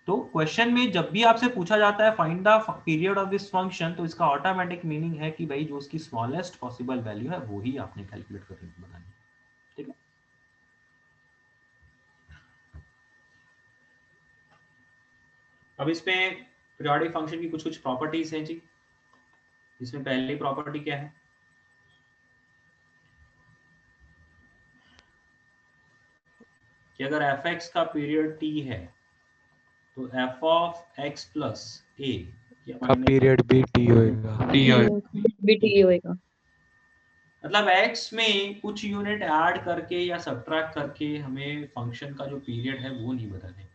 तो क्वेश्चन में जब भी आपसे पूछा जाता है find the period of this function, तो इसका ऑटोमेटिक मीनिंग है कि भाई जो उसकी स्मॉलेस्ट पॉसिबल वैल्यू है वो ही आपने कैलकुलेट करके बतानी है। ठीक है, अब इसमें पीरियोडिक फंक्शन की कुछ कुछ प्रॉपर्टीज हैं जी। इसमें पहली प्रॉपर्टी क्या है कि अगर f(x) का पीरियड t है तो f(x + a) का पीरियड भी t होएगा। भी t होएगा। मतलब x में कुछ यूनिट ऐड करके या सब्ट्रैक्ट करके हमें फंक्शन का जो पीरियड है वो नहीं बताने।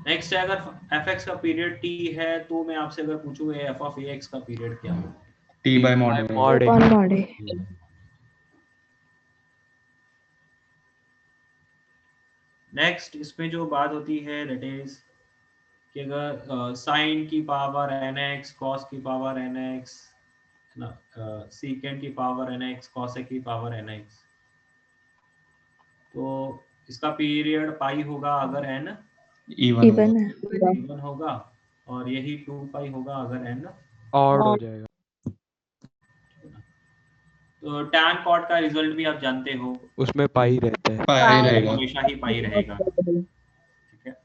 नेक्स्ट है, अगर f(x) का पीरियड t है तो मैं आपसे अगर पूछूं f(ax) का पीरियड क्या होगा? t/mod mod On mod. Next इसमें जो बात होती है दैट इज कि अगर साइन की पावर nx, कॉस की पावर nx, ना सीकेंड की पावर nx, कॉसेक की पावर nx, तो इसका पीरियड पाई होगा अगर n इवन इवन है। इवन होगा, और यही 2 पाई होगा अगर n। ऑड हो जाएगा। तो टैन कॉट का रिजल्ट भी आप जानते हो, उसमें पाई रहता है। पाई रहेगा। हमेशा ही पाई रहेगा, ठीक है।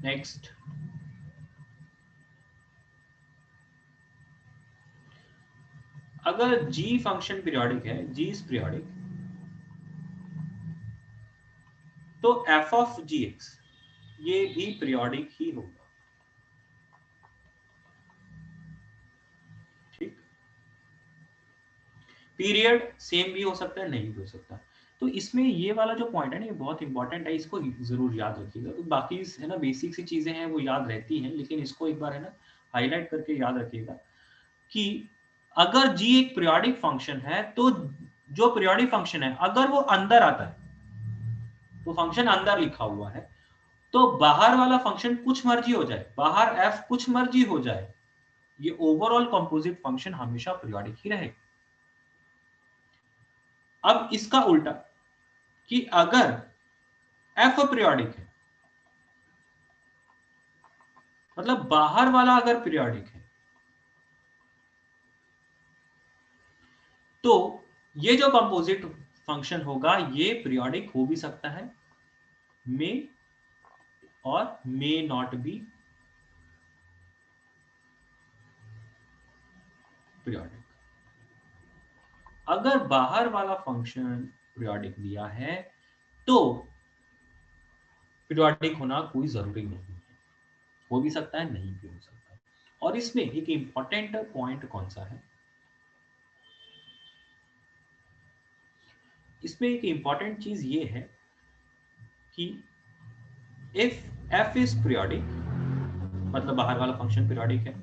नेक्स्ट, अगर g फंक्शन पीरियोडिक है, g इज पीरियोडिक, तो f ऑफ gx ये भी पीरियोडिक ही होगा, ठीक। पीरियड सेम भी हो सकता है, नहीं भी हो सकता। तो इसमें ये वाला जो पॉइंट है ना, ये बहुत इंपॉर्टेंट है, इसको जरूर याद रखिएगा। तो बाकी है ना बेसिक सी चीजें हैं वो याद रहती हैं, लेकिन इसको एक बार है ना हाईलाइट करके याद रखिएगा कि अगर g एक पीरियोडिक फंक्शन है, तो जो पीरियोडिक फंक्शन है अगर वो अंदर आता है, तो फंक्शन अंदर लिखा हुआ है, तो बाहर वाला फंक्शन कुछ मर्जी हो जाए, बाहर f कुछ मर्जी हो जाए, ये ओवरऑल कंपोजिट फंक्शन हमेशा पीरियोडिक ही रहेगा। अब इसका उल्टा कि अगर f पीरियोडिक है, मतलब बाहर वाला अगर पीरियोडिक है, तो ये जो कंपोजिट फंक्शन होगा ये पीरियोडिक हो भी सकता है, मे और मे नॉट बी पीरियोडिक। अगर बाहर वाला फंक्शन पीरियोडिक दिया है तो पीरियोडिक होना कोई जरूरी नहीं है, हो भी सकता है, नहीं भी हो सकता है। और इसमें एक इंपॉर्टेंट पॉइंट कौन सा है, इसमें एक इंपॉर्टेंट चीज ये है कि इफ f इज पीरियोडिक, मतलब बाहर वाला फंक्शन पीरियोडिक है,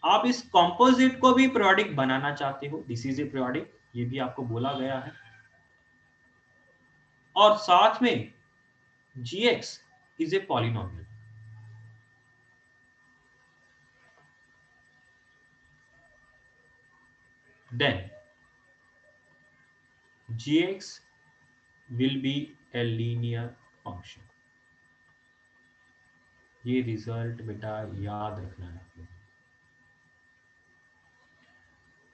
आप इस कंपोजिट को भी पीरियोडिक बनाना चाहते हो, दिस इज ए पीरियोडिक, ये भी आपको बोला गया है, और साथ में gx is a polynomial, then gx will be a linear function। ये रिजल्ट बेटा याद रखना है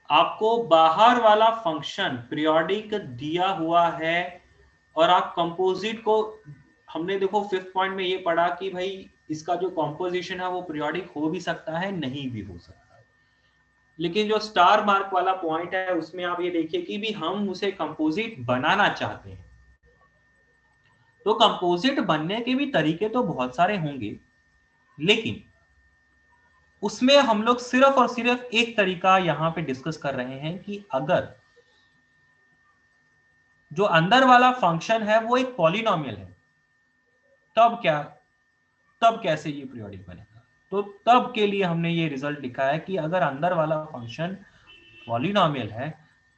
आपको। बाहर वाला फंक्शन पीरियोडिक दिया हुआ है और आप कंपोजिट को, हमने देखो 5th पॉइंट में ये पढ़ा कि भाई इसका जो कंपोजिशन है वो पीरियोडिक हो भी सकता है, नहीं भी हो सकता है, लेकिन जो स्टार मार्क वाला पॉइंट है उसमें आप ये देखिए कि भी हम उसे कंपोजिट बनाना चाहते हैं। तो कंपोजिट बनने के भी तरीके तो बहुत सारे होंगे, लेकिन उसमें हम लोग सिर्फ और सिर्फ एक तरीका यहां पे डिस्कस कर रहे हैं कि अगर जो अंदर वाला फंक्शन है वो एक पॉलिनोमियल है, तब क्या, तब कैसे ये पीरियोडिक बनेगा। तो तब के लिए हमने ये रिजल्ट लिखा है कि अगर अंदर वाला फंक्शन पॉलिनोमियल है,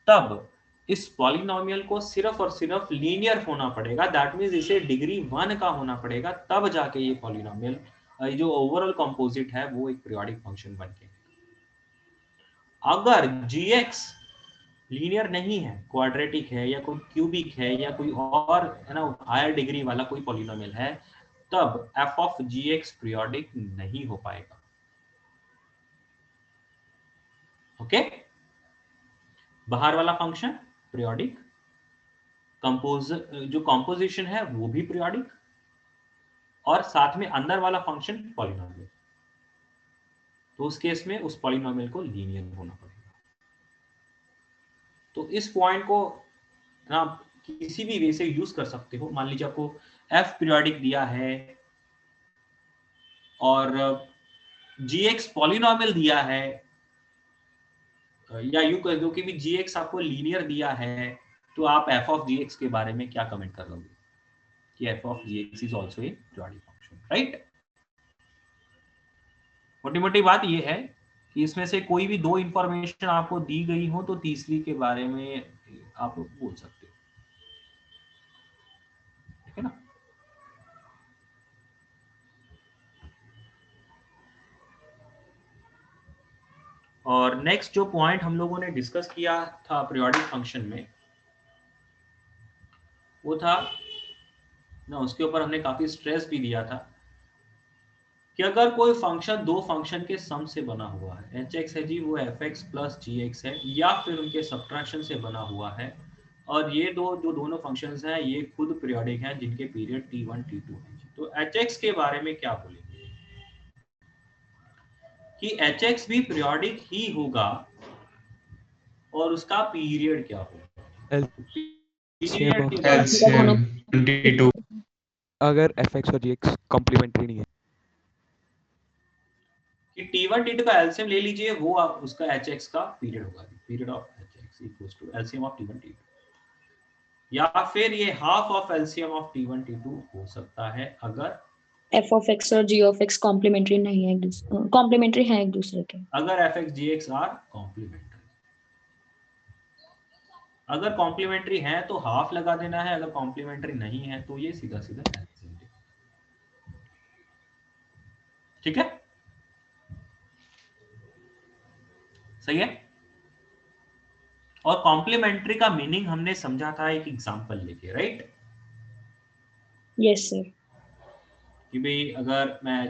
तब इस पॉलिनोमियल को सिर्फ और सिर्फ लीनियर होना पड़ेगा, दैट मींस इसे डिग्री 1 का होना पड़ेगा, तब जाके ये पॉलिनोमियल जो ओवरऑल कंपोजिट है वो एक पीरियोडिक फंक्शन बन के। अगर gx लीनियर नहीं है, क्वाड्रेटिक है या कोई क्यूबिक है या कोई और है ना हायर डिग्री वाला कोई पॉलिनोमियल है, तब f ऑफ gx पीरियोडिक नहीं हो पाएगा। ओके, बाहर वाला फंक्शन पीरियोडिक, जो कंपोजिशन है वो भी पीरियोडिक, और साथ में अंदर वाला फंक्शन पॉलिनोमियल, तो उस केस में उस पॉलिनोमियल को लीनियर होना पड़ेगा। तो इस पॉइंट को आप किसी भी वे से यूज कर सकते हो। मान लीजिए आपको f पीरियोडिक दिया है और gx पॉलिनोमियल दिया है, या यूं कह दो कि भी gx आपको लीनियर दिया है, तो आप f ऑफ gx के बारे में क्या कमेंट कर लोगे कि f of gx is also a periodic function, right. मोटी मोटी बात ये है कि इसमें से कोई भी दो इंफॉर्मेशन आपको दी गई हो तो तीसरी के बारे में आप लोग बोल सकते हो, ठीक है ना। और नेक्स्ट जो पॉइंट हम लोगों ने डिस्कस किया था पीरियोडिक फंक्शन में, वो था ना, उसके ऊपर हमने काफी स्ट्रेस भी दिया था कि अगर कोई फंक्शन दो फंक्शन के सम से बना हुआ है, एच एक्स है जी वो एफ एक्स प्लस जी एक्स है, या फिर उनके सब्ट्रैक्शन से बना हुआ है, और ये जो दोनों फंक्शंस हैं ये खुद पीरियोडिक हैं जिनके पीरियड t1 t2 है। तो एच एक्स के बारे में क्या बोलेंगे कि एच एक्स भी पीरियोडिक ही होगा और उसका पीरियड क्या होगा। LCM of LCM 22 अगर fx और gx कॉम्प्लीमेंट्री नहीं है कि t1 t2 का एलसीएम ले लीजिए, वो उसका hx का पीरियड होगा, period of hx equals to LCM of t1 t2, या फिर ये half of LCM of t1 t2 हो सकता है अगर f of x और g of x कॉम्प्लीमेंट्री नहीं है, कॉम्प्लीमेंट्री है एक दूसरे के। अगर fx gx आर कॉम्प्लीमेंट्री, अगर कॉम्प्लीमेंट्री है तो हाफ लगा देना है, अगर कॉम्प्लीमेंट्री नहीं है तो ये सीधा सीधा एलसीएम, ठीक है, सही है। और कॉम्प्लीमेंट्री का मीनिंग हमने समझा था एक एग्जांपल लेके, राइट। Yes sir. कि भाई अगर मैं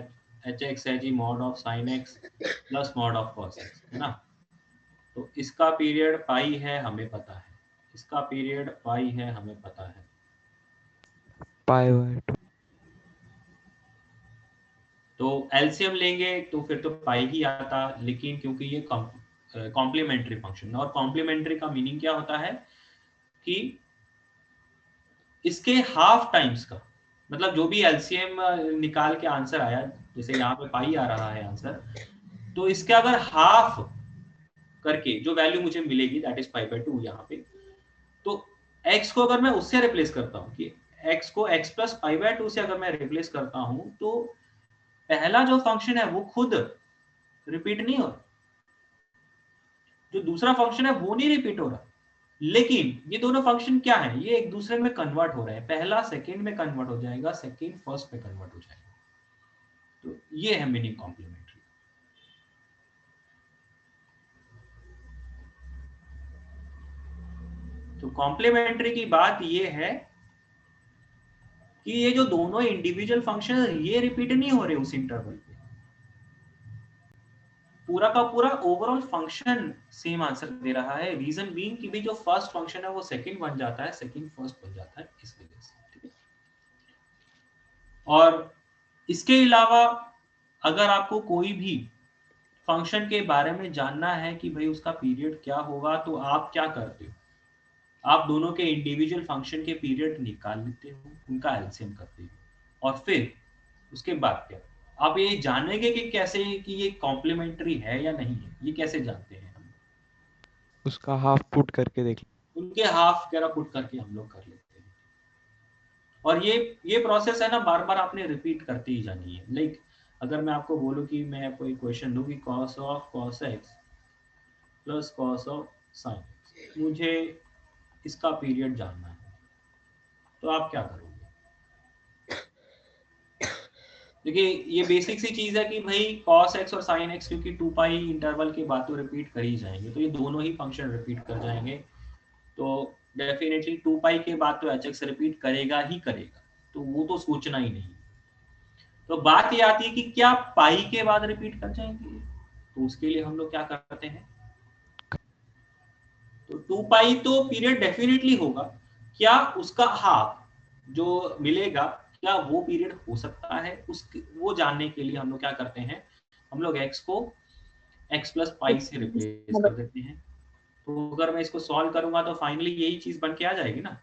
एच एक्स है जी mod of sine x plus mod of cos x, है ना, तो इसका पीरियड पाई है हमें पता है, इसका पीरियड पाई है हमें पता है, पाई/2 तो एलसीएम लेंगे तो फिर तो पाई ही आता, लेकिन क्योंकि ये कॉम्प्लीमेंट्री फंक्शन है, और कॉम्प्लीमेंट्री का मीनिंग क्या होता है कि इसके हाफ टाइम्स का, मतलब जो भी एलसीएम निकाल के आंसर आया, जैसे यहाँ पे पाई आ रहा है आंसर, तो इसके अगर हाफ करके जो वैल्यू मुझे मिलेगी दैट इज पाई/2 यहाँ पे, तो x को अगर मैं उससे रिप्लेस करता हूँ कि x को x प्लस पाई/2 से अगर मैं रिप्लेस करता हूँ, तो पहला जो फंक्शन है वो खुद रिपीट नहीं हो रहा, जो दूसरा फंक्शन है वो नहीं रिपीट हो रहा, लेकिन ये दोनों फंक्शन क्या है, ये एक दूसरे में कन्वर्ट हो रहे हैं, पहला सेकंड में कन्वर्ट हो जाएगा, सेकंड फर्स्ट में कन्वर्ट हो जाएगा, तो ये है मीनिंग कॉम्प्लीमेंट्री। तो कॉम्प्लीमेंट्री की बात ये है कि ये जो दोनों इंडिविजुअल फंक्शन ये रिपीट नहीं हो रहे उस इंटरवल पे, पूरा का पूरा ओवरऑल फंक्शन सेम आंसर दे रहा है। रीजन बीइंग कि भी जो फर्स्ट फंक्शन है वो सेकंड बन जाता है, सेकंड फर्स्ट बन जाता है, इस वजह से, ठीक है। और इसके अलावा अगर आपको कोई भी फंक्शन के बारे में जानना है कि भाई उसका पीरियड क्या होगा, तो आप क्या करते हो, आप दोनों के इंडिविजुअल फंक्शन के पीरियड निकाल लेते हो, उनका एलसीएम करते हो, और फिर उसके बाद क्या आप ये जानेंगे कि कैसे कि ये कॉम्प्लीमेंट्री है या नहीं है, ये कैसे जानते हैं हम, उसका हाफ पुट करके देख उनके हाफ वगैरह पुट करके हम लोग कर लेते हैं। और ये प्रोसेस है ना, बार बार आपने रिपीट करते ही जानी है। लाइक अगर मैं आपको बोलूं कि मैं आपको एक क्वेश्चन दूं कि cos of cos x plus cos of sin x, मुझे इसका पीरियड जानना है, तो आप क्या करोगे। देखिए ये बेसिक सी चीज है कि भाई cos x और sin x क्योंकि 2 पाई इंटरवल के बाद तो रिपीट कर ही जाएंगे, तो ये दोनों ही फंक्शन रिपीट कर जाएंगे, तो डेफिनेटली 2 पाई के बाद तो hx रिपीट करेगा ही करेगा, तो वो तो सोचना ही नहीं। तो बात ये आती है कि क्या पाई के बाद रिपीट कर जाएंगे, तो उसके लिए हम लोग क्या करते हैं, तो 2 पाई तो पीरियड डेफिनेटली होगा, क्या उसका हाफ जो मिलेगा क्या वो पीरियड हो सकता है, उस वो जानने के लिए हम लोग क्या करते हैं, हम लोग x को x प्लस पाई से रिप्लेस कर देते हैं। तो अगर मैं इसको सॉल्व करूंगा तो फाइनली यही चीज बन के आ जाएगी ना।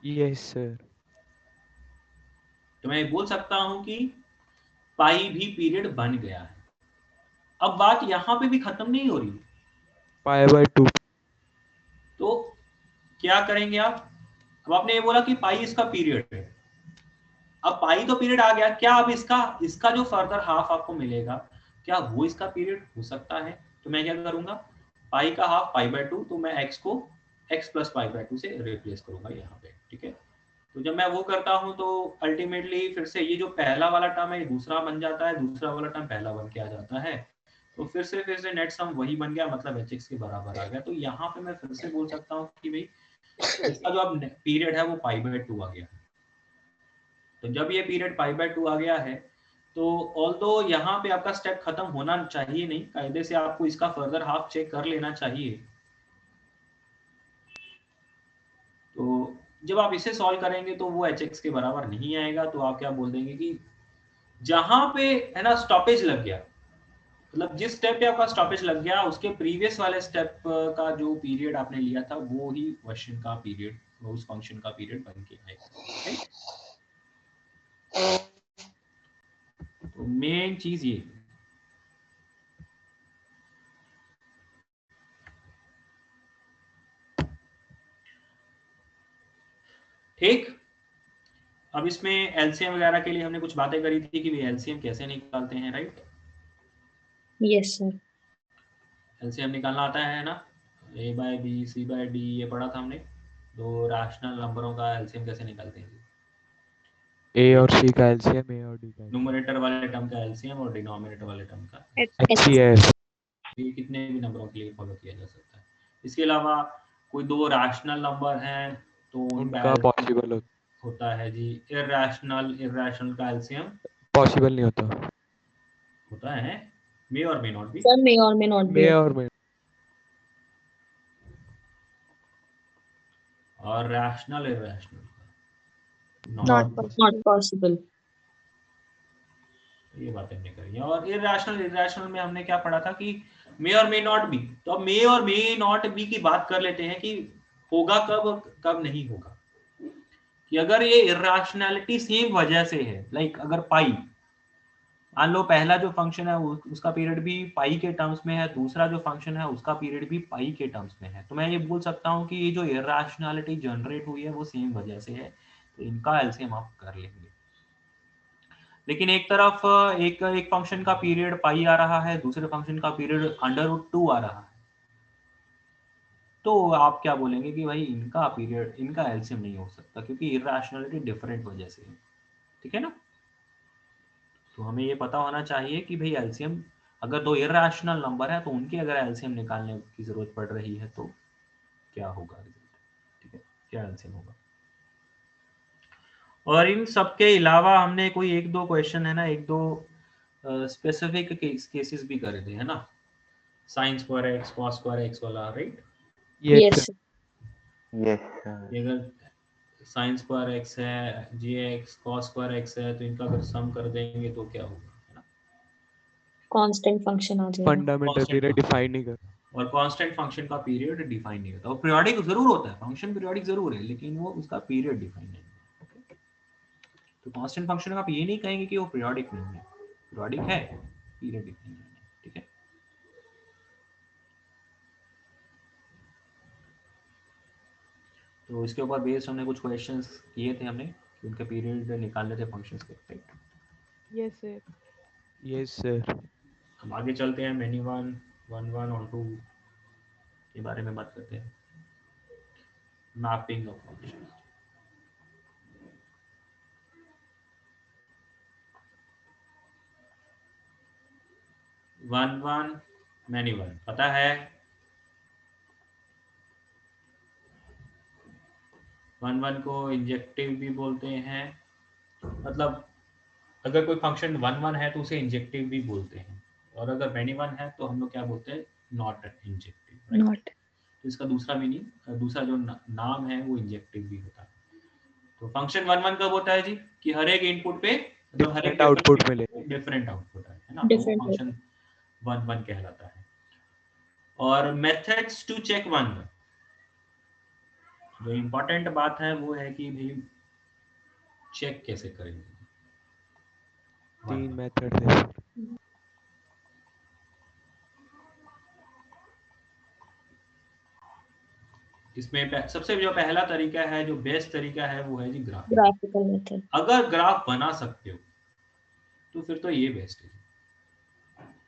Yes sir. तो मैं बोल सकता हूं कि पाई भी पीरियड बन गया है। अब बात यहां पे भी खत्म नहीं हो रही, पाई/2 तो क्या करेंगे आप, अब आपने ये बोला कि पाई इसका पीरियड है, अब पाई तो पीरियड आ गया, क्या अब इसका जो फर्दर हाफ आपको मिलेगा क्या वो इसका पीरियड हो सकता है, तो मैं क्या करूंगा, पाई का हाफ पाई/2, तो मैं x को x प्लस पाई बाय 2 से रिप्लेस करूंगा यहाँ पे, ठीक है। तो जब मैं वो करता हूँ तो अल्टीमेटली फिर से ये जो पहला वाला टर्म है ये दूसरा बन जाता है, दूसरा वाला टर्म पहला बन के आ जाता है, तो फिर से नेट सम वही बन गया, मतलब hx के बराबर आ गया। तो यहाँ पे मैं फिर से बोल सकता हूँ कि भाई इसका जो अब पीरियड है वो पाई बाय 2 आ गया। तो जब ये पीरियड पाई बाय 2 आ गया है तो ऑल्दो यहाँ पे आपका स्टेप खत्म होना चाहिए नहीं, कायदे से आपको इसका फर्दर हाफ चेक कर लेना चाहिए। तो जब आप इसे सॉल्व करेंगे तो वो hx के बराबर नहीं आएगा, तो आप क्या बोल देंगे कि जहां पे है ना स्टॉपेज लग गया, मतलब जिस स्टेप पे आपका स्टॉपेज लग गया उसके प्रीवियस वाले स्टेप का जो पीरियड आपने लिया था वो ही क्वेश्चन का पीरियड, उस फंक्शन का पीरियड बन के आएगा। तो मेन चीज ये ठीक। अब इसमें एलसीएम वगैरह के लिए हमने कुछ बातें करी थी कि एलसीएम कैसे निकालते हैं, राइट? Yes sir. एलसीएम निकालना आता है ना, a by B C by D, ये पढ़ा था हमने। दो रैशनल नंबरों का एलसीएम कैसे निकालते हैं? ए और सी का एलसीएम, ए और डी का न्यूमरेटर वाले टर्म का एलसीएम और डिनोमिनेटर वाले टर्म का HCF। ये कितने भी नंबरों के लिए फॉलो किया जा सकता है। इसके अलावा कोई दो रैशनल नंबर हैं तो उनका पॉसिबल होता है जी। इरैशनल का एलसीएम पॉसिबल नहीं होता, होता है, मे और मे नॉट बी। सर मे और मे नॉट बी। मे और मे और रैशनल इरैशनल नॉट पॉसिबल। ये बातें हमने करी है। और इरैशनल में हमने क्या पढ़ा था कि मे और मे नॉट बी। तो अब मे और मे नॉट बी की बात कर लेते हैं कि होगा कब कब नहीं होगा। कि अगर ये इरैशनैलिटी सेम वजह से है, लाइक अगर पाई, मान लो पहला जो फंक्शन है उसका पीरियड भी पाई के टर्म्स में है, दूसरा जो फंक्शन है उसका पीरियड भी पाई के टर्म्स में है, तो मैं ये बोल सकता हूँ कि ये जो इरैशनैलिटी जनरेट हुई है वो सेम वजह से है, तो इनका एलसीएम आप कर लेंगे। लेकिन एक तरफ एक फंक्शन का पीरियड पाई आ रहा है, दूसरे फंक्शन का पीरियड √2 आ रहा है, तो आप क्या बोलेंगे कि भाई इनका पीरियड, इनका एलसीएम नहीं हो सकता क्योंकि इरैशनैलिटी डिफरेंट वजह से है, ठीक है ना। तो हमें ये पता होना चाहिए कि भाई एलसीएम, अगर दो इरैशनल नंबर है तो उनके अगर एलसीएम निकालने की जरूरत पड़ रही है तो क्या होगा रिजल्ट, ठीक है, क्या एलसीएम होगा। और इन सब के अलावा हमने कोई एक दो क्वेश्चन है ना, एक दो स्पेसिफिक केसेस भी करे थे, है ना, sin square x cos square x वाला, राइट? यस यस अगर sin स्क्वायर x है, gx cos स्क्वायर x है, तो इनका अगर सम कर देंगे तो क्या होगा, है ना, कांस्टेंट फंक्शन आ जाएगा। फंडामेंटल पीरियड डिफाइन नहीं कर, और कांस्टेंट फंक्शन का पीरियड डिफाइन नहीं होता। और पीरियोडिक जरूर होता है, फंक्शन पीरियोडिक जरूर है, लेकिन वो उसका पीरियड डिफाइन नहीं है। okay? तो कांस्टेंट फंक्शन का आप ये नहीं कहेंगे कि वो पीरियोडिक नहीं है, पीरियोडिक है, पीरियड डिफाइन नहीं है, ठीक है। तो इसके ऊपर बेस्ड हमने कुछ क्वेश्चंस किए थे हमने कि उनके पीरियड निकालने थे फंक्शंस के, right? Yes, sir. Yes sir. हम आगे चलते हैं, मेनी वन ऑन टू के बारे में बात करते हैं, mapping of function. Many one पता है, 1 को इंजेक्टिव भी बोलते हैं, मतलब अगर कोई फंक्शन 1 है तो उसे इंजेक्टिव भी बोलते हैं, और अगर मेनी वन है तो हम लोग क्या बोलते हैं, नॉट इंजेक्टिव। नॉट। तो इसका दूसरा मीनिंग, दूसरा जो नाम है वो इंजेक्टिव भी होता है। तो फंक्शन 1 कब होता है जी, कि हर एक इनपुट पे मतलब हर एक डिफरेंट आउटपुट मिले, डिफरेंट आउटपुट है ना, तो फंक्शन 1 कहलाता है। और मेथड्स टू चेक 1, जो इम्पोर्टेंट बात है वो है कि भाई चेक कैसे करेंगे। 3 मेथड है सर। इसमें सबसे जो पहला तरीका है, जो बेस्ट तरीका है, वो है जी ग्राफिकल मेथड। अगर ग्राफ बना सकते हो तो फिर तो ये बेस्ट है।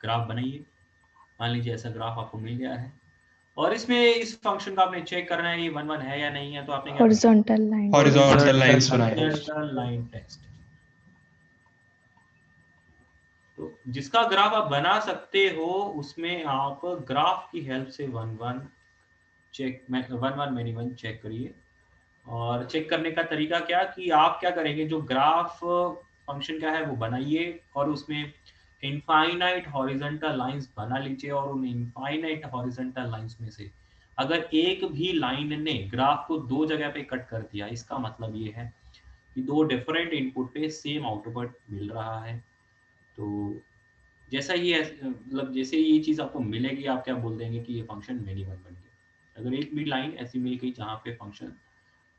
ग्राफ बनाइए, मान लीजिए ऐसा ग्राफ आपको मिल गया है, और इसमें इस फंक्शन का आपने चेक करना है ये 1 1 है या नहीं है, तो आपने क्या हॉरिजॉन्टल लाइन हॉरिजॉन्टल लाइंस बनाए। Horizontal line test. तो जिसका ग्राफ आप बना सकते हो उसमें आप ग्राफ की हेल्प से 1 1 चेक 1 1 मैनी 1 चेक करिए। और चेक करने का तरीका क्या कि आप क्या करेंगे, जो ग्राफ फंक्शन क्या है वो बनाइए और उसमें इनफाइनाइट हॉरिजॉन्टल लाइंस बना लीजिए, और उन इनफाइनाइट हॉरिजॉन्टल लाइंस में से अगर एक भी लाइन ने ग्राफ को दो जगह पे कट कर दिया, इसका मतलब ये है कि दो डिफरेंट इनपुट पे सेम आउटपुट मिल रहा है। तो जैसा ये मतलब जैसे ये चीज आपको मिलेगी, आप क्या बोल देंगे कि ये फंक्शन मैनी वन बन गया। अगर एक भी लाइन ऐसी मिल गई जहाँ पे फंक्शन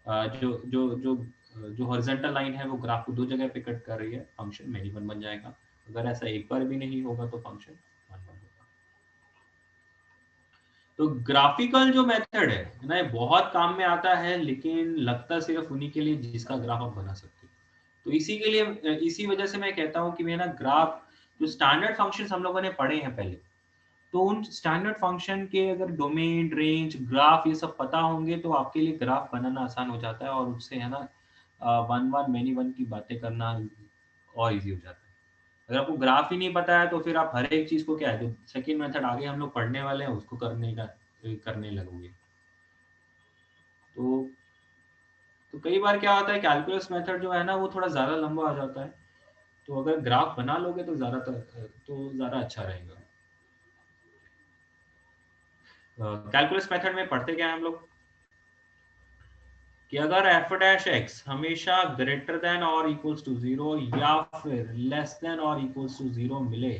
जो जो जो जो हॉरिजॉन्टल लाइन है वो ग्राफ को दो जगह पे कट कर रही है, फंक्शन मैनी वन बन जाएगा। अगर ऐसा एक बार भी नहीं होगा तो फंक्शन वन वन होगा। तो ग्राफिकल जो मेथड है ना, ये बहुत काम में आता है, लेकिन लगता सिर्फ उन्हीं के लिए जिसका ग्राफ आप बना सकते हो। तो इसी के लिए, इसी वजह से मैं कहता हूँ कि मैं ना ग्राफ, जो स्टैंडर्ड फंक्शंस हम लोगों ने पढ़े हैं पहले, तो उन स्टैंडर्ड फंक्शन के अगर डोमेन, रेंज, ग्राफ ये सब पता होंगे तो आपके लिए ग्राफ बनाना आसान हो जाता है, और उससे है ना 1 1 मैनी 1 की बातें करना और इजी हो जाता है। अगर आपको ग्राफ ही नहीं पता है तो फिर आप हर एक चीज को क्या है, जो सेकंड मेथड आगे हम लोग पढ़ने वाले हैं उसको करने लगोगे। तो कई बार क्या होता है, कैलकुलस मेथड जो है ना वो थोड़ा ज्यादा लंबा हो जाता है, तो अगर ग्राफ बना लोगे तो ज्यादा अच्छा रहेगा। कैलकुलस मेथड में पढ़ते क्या है हम लोग कि अगर एफ डैश एक्स हमेशा ग्रेटर देन और इक्वल्स टू 0 या फिर लेस देन और इक्वल्स टू 0 मिले,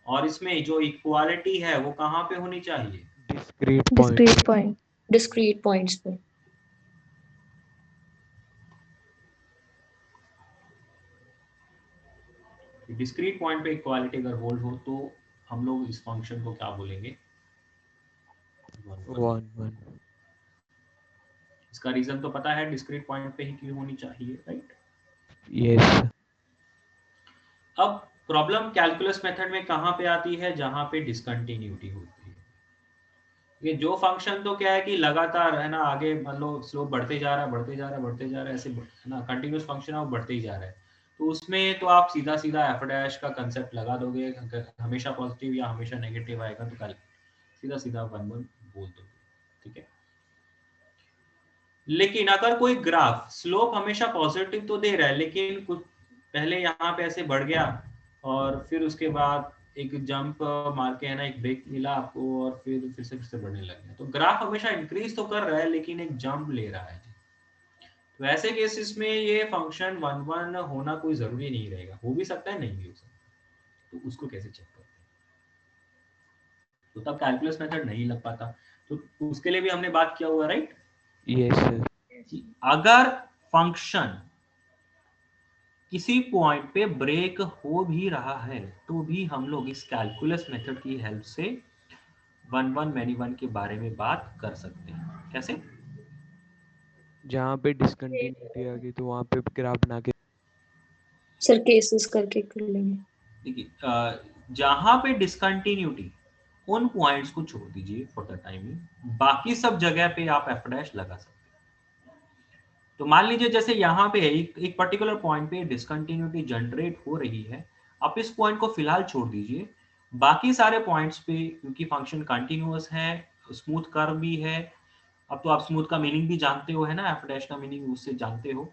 और इसमें जो इक्वालिटी है वो कहाँ पे होनी चाहिए, डिस्क्रीट पॉइंट डिस्क्रीट पॉइंट्स पे। डिस्क्रीट पॉइंट पे इक्वालिटी अगर होल्ड हो तो हम लोग इस फंक्शन को क्या बोलेंगे, 1 1। इसका रीजन तो पता है, डिस्क्रीट पॉइंट पे ही क्यों होनी चाहिए, राइट। यस। अब प्रॉब्लम कैलकुलस मेथड में कहाँ पे आती है, जहां पे डिसकंटिन्यूटी होती है। ये जो फंक्शन तो क्या है कि लगातार है ना, आगे मान लो स्लोप बढ़ते जा रहा है बढ़ते जा रहा है बढ़ते जा रहा है, ऐसे है ना, कंटिन्यूस फंक्शन है वो बढ़ते ही जा रहा है, तो उसमें तो आप सीधा सीधा एफ डैश का कंसेप्ट लगा दोगे, हमेशा पॉजिटिव या हमेशा नेगेटिव आएगा तो कल सीधा सीधा 1 1 बोल दोगे, ठीक है। लेकिन अगर कोई ग्राफ स्लोप हमेशा पॉजिटिव तो दे रहा है, लेकिन कुछ पहले यहाँ पे ऐसे बढ़ गया और फिर उसके बाद एक जंप मार के है ना, एक ब्रेक मिला आपको और फिर से बढ़ने लग गया, तो ग्राफ हमेशा इंक्रीज तो कर रहा है लेकिन एक जंप ले रहा है। तो ऐसे केसेस में ये फंक्शन 1 1 होना कोई जरूरी नहीं रहेगा, हो भी सकता है नहीं भी हो सकता, तो उसको कैसे चेक करते हैं, तो तब कैलकुलस मेथड नहीं लग पाता, तो उसके लिए भी हमने बात किया हुआ, राइट। Yes sir. अगर फंक्शन किसी पॉइंट पे ब्रेक हो भी रहा है तो भी हम लोग इस कैलकुलस मेथड की हेल्प से 1 1 मैनी 1 के बारे में बात कर सकते हैं। कैसे? जहाँ पे डिसकंटिन्यूटी आ गई तो वहाँ पे ग्राफ बना के सर केसेस करके कर लेंगे। देखिए जहां पे डिसकंटिन्यूटी, उन पॉइंट्स को छोड़ दीजिए फॉर द टाइमिंग, बाकी सब जगह पे आप एफ डैश लगा सकते हैं। तो मान लीजिए जैसे यहाँ पे एक पर्टिकुलर पॉइंट पे डिसकंटिन्यूटी जनरेट हो रही है, आप इस पॉइंट को फिलहाल छोड़ दीजिए, बाकी सारे पॉइंट्स पे क्योंकि फंक्शन कंटिन्यूअस है, स्मूथ कर्व भी है, अब तो आप स्मूथ का मीनिंग भी जानते हो है ना, एफ डैश का मीनिंग उससे जानते हो,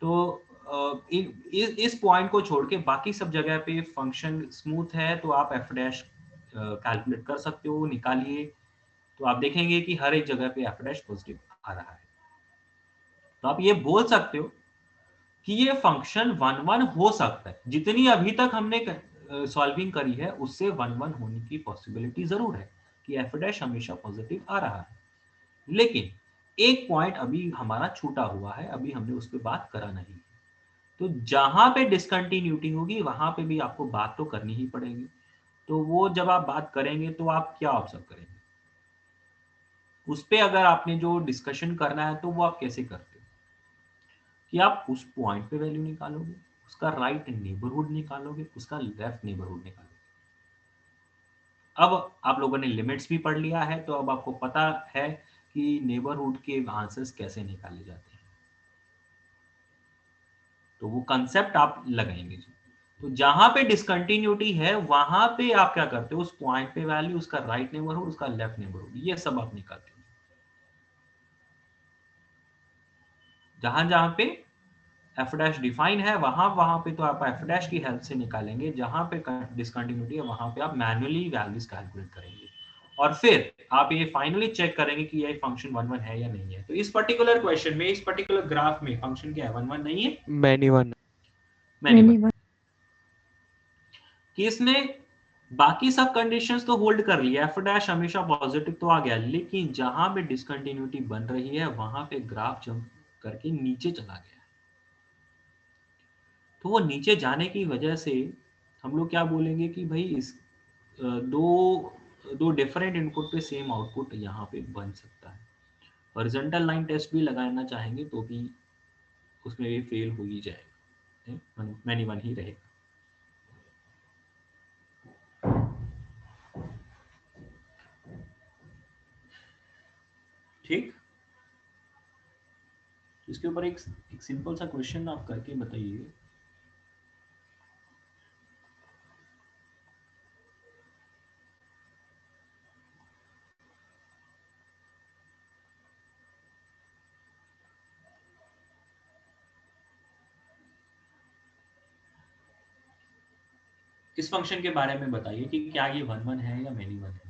तो इस पॉइंट को छोड़ के बाकी सब जगह पे फंक्शन स्मूथ है, तो आप एफ डैश कैलकुलेट कर सकते हो, निकालिए, तो आप देखेंगे कि हर एक जगह पे एफ डैश पॉजिटिव आ रहा है। तो आप ये बोल सकते हो कि ये फंक्शन 1 1 हो सकता है, जितनी अभी तक हमने सॉल्विंग करी है उससे 1 1 होने की पॉसिबिलिटी जरूर है कि एफ डैश हमेशा पॉजिटिव आ रहा है, लेकिन एक पॉइंट अभी हमारा छूटा हुआ है, अभी हमने उस पर बात करा नहीं। तो जहां पे डिसकंटिन्यूटी होगी वहां पे भी आपको बात तो करनी ही पड़ेगी, तो वो जब आप बात करेंगे तो आप क्या ऑब्जर्व करेंगे, उस पे अगर आपने जो डिस्कशन करना है तो वो आप कैसे करते हो कि आप उस पॉइंट पे वैल्यू निकालोगे, उसका राइट नेबरहुड निकालोगे, उसका लेफ्ट नेबरहुड निकालोगे। अब आप लोगों ने लिमिट्स भी पढ़ लिया है, तो अब आपको पता है कि नेबरहुड के आंसर्स कैसे निकाले जाते हैं, तो वो कंसेप्ट आप लगाएंगे। तो जहां पे डिसकंटिन्यूटी है वहां पे आप क्या करते हो, उस पॉइंट पे वैल्यू, उसका राइट नेबरहुड, उसका लेफ्ट नेबरहुड, ये सब आप निकालते हो। जहां जहां पे एफ डैश डिफाइन है वहां पे तो आप एफ डैश की हेल्प से निकालेंगे, जहां पे डिसकंटिन्यूटी है वहां पे आप मैन्युअली वैल्यूज कैलकुलेट करेंगे, और फिर आप ये फाइनली चेक करेंगे कि ये फंक्शन 1 1 है या नहीं है। तो इस पर्टिकुलर क्वेश्चन में, इस पर्टिकुलर ग्राफ में फंक्शन क्या है, 1 1 नहीं है, मैनी वन। Many one. कि इसने बाकी सब कंडीशंस तो होल्ड कर लिया, एफ डैश हमेशा पॉजिटिव तो आ गया, लेकिन जहां पे डिसकंटिन्यूटी बन रही है वहां पे ग्राफ जंप करके नीचे चला गया। तो वो नीचे जाने की वजह से हम लोग क्या बोलेंगे कि भाई इस दो डिफरेंट इनपुट पे सेम आउटपुट यहाँ पे बन सकता है। हॉरिजॉन्टल लाइन टेस्ट भी लगाना चाहेंगे तो भी उसमें भी फेल हो ही जाएगा, मैनी वन ही रहेगा। ठीक, इसके ऊपर एक सिंपल सा क्वेश्चन आप करके बताइए। इस फंक्शन के बारे में बताइए कि क्या ये 1 1 है या मैनी वन है।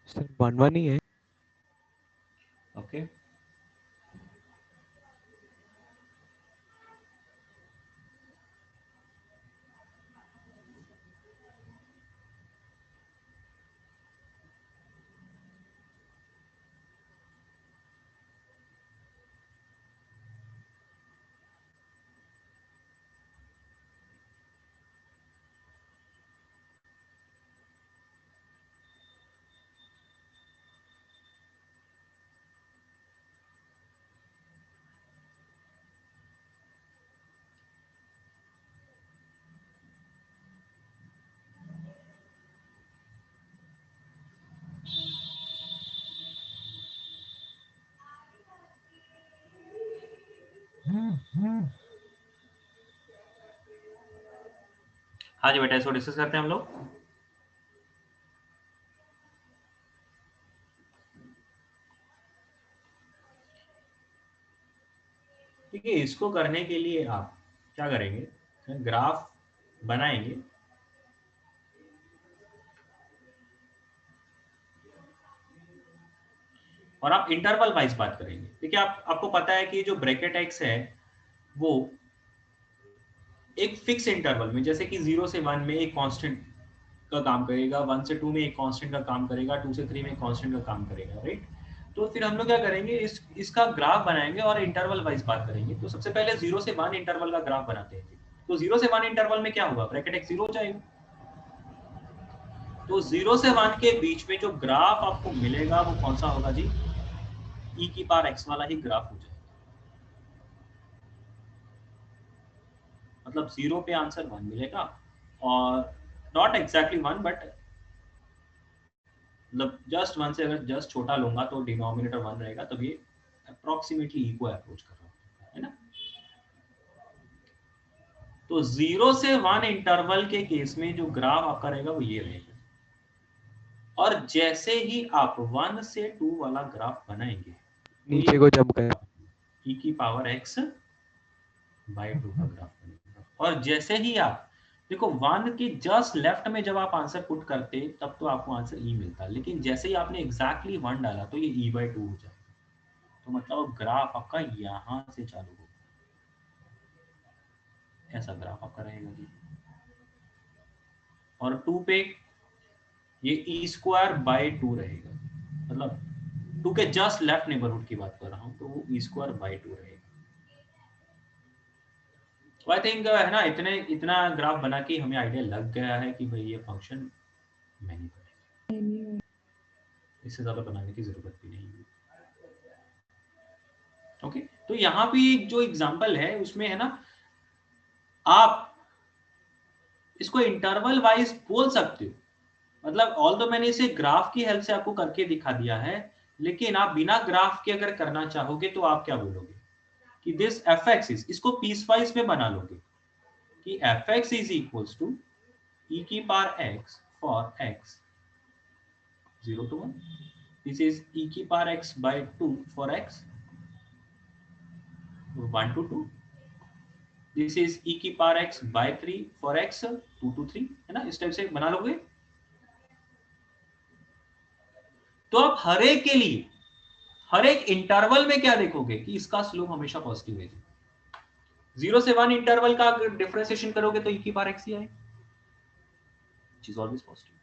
सर 1 1 ही है। ओके, हाँ जी बेटा, इसको डिस्कस करते हैं हम लोग। ठीक है, इसको करने के लिए आप क्या करेंगे, ग्राफ बनाएंगे, और आप इंटरवल वाइज बात करेंगे। देखिए आपको पता है कि जो ब्रैकेट एक्स है वो एक फिक्स इंटरवल में, जैसे कि 0 से 1 में एक कांस्टेंट का काम करेगा, 1 से 2 में एक कांस्टेंट का काम करेगा, 2 से 3 में एक कांस्टेंट का काम करेगा, राइट। तो फिर हम लोग क्या करेंगे, इसका ग्राफ बनाएंगे और इंटरवल वाइज बात करेंगे। तो सबसे पहले 0 से 1 इंटरवल का ग्राफ बनाते हैं। तो 0 से 1 इंटरवल में क्या होगा, ब्रैकेट एक्स 0 हो जाएगा। तो 0 से 1 के बीच में जो ग्राफ आपको मिलेगा वो कौन सा होगा जी, e की पावर x वाला ही ग्राफ हो जाएगा। मतलब 0 पे आंसर 1 मिलेगा, और नॉट एग्जैक्टली 1 बट मतलब जस्ट 1 से अगर जस्ट छोटा लूंगा तो डिनोमिनेटर 1 रहेगा, तब ये अप्रोक्सीमेटली e को अप्रोच कर रहा है ना। तो 0 से 1 इंटरवल के केस में जो ग्राफ आपका रहेगा वो ये रहेगा, और जैसे ही आप 1 से 2 वाला ग्राफ बनाएंगे नीचे को जंप कर e की पावर x बाय 2 का ग्राफ बनेगा। और जैसे ही आप देखो 1 के जस्ट लेफ्ट में जब आप आंसर पुट करते तब तो आपको आंसर e मिलता, लेकिन जैसे ही आपने एग्जैक्टली 1 डाला तो ये e बाय 2 हो जाएगा। तो मतलब ग्राफ आपका यहां से चालू होगा, ऐसा ग्राफ आपका रहेगा जी। और 2 पे ये e स्क्वायर बाय 2 रहेगा, मतलब 2 के जस्ट लेफ्ट नेबरहुड की बात कर रहा हूं, तो वो e स्क्वायर बाय 2 रहेगा। तो आई थिंक है ना, इतना ग्राफ बना के हमें आइडिया लग गया है कि भाई ये फंक्शन मैनी बनेगा, इससे ज्यादा बनाने की जरूरत भी नहीं है। ओके, तो यहाँ पे जो एग्जांपल है उसमें है ना, आप इसको इंटरवल वाइज बोल सकते हो, मतलब ऑल दो मैंने इसे ग्राफ की हेल्प से आपको करके दिखा दिया है, लेकिन आप बिना ग्राफ के अगर करना चाहोगे तो आप क्या बोलोगे कि दिस एफ एक्स इज, इसको पीस वाइज में बना लोगे कि F X is equals to e की power x for x 0 to 1, this is e की power x by 2 for x 1 to 2, this is e की power x by 3 for x 2 to 3, है ना, इस टाइप से बना लोगे। तो आप हर एक के लिए हर एक इंटरवल में क्या देखोगे कि इसका स्लोप हमेशा पॉजिटिव है। 0 से 1 इंटरवल का डिफरेंशिएशन करोगे तो e की पावर x ही आएगा, which is always positive।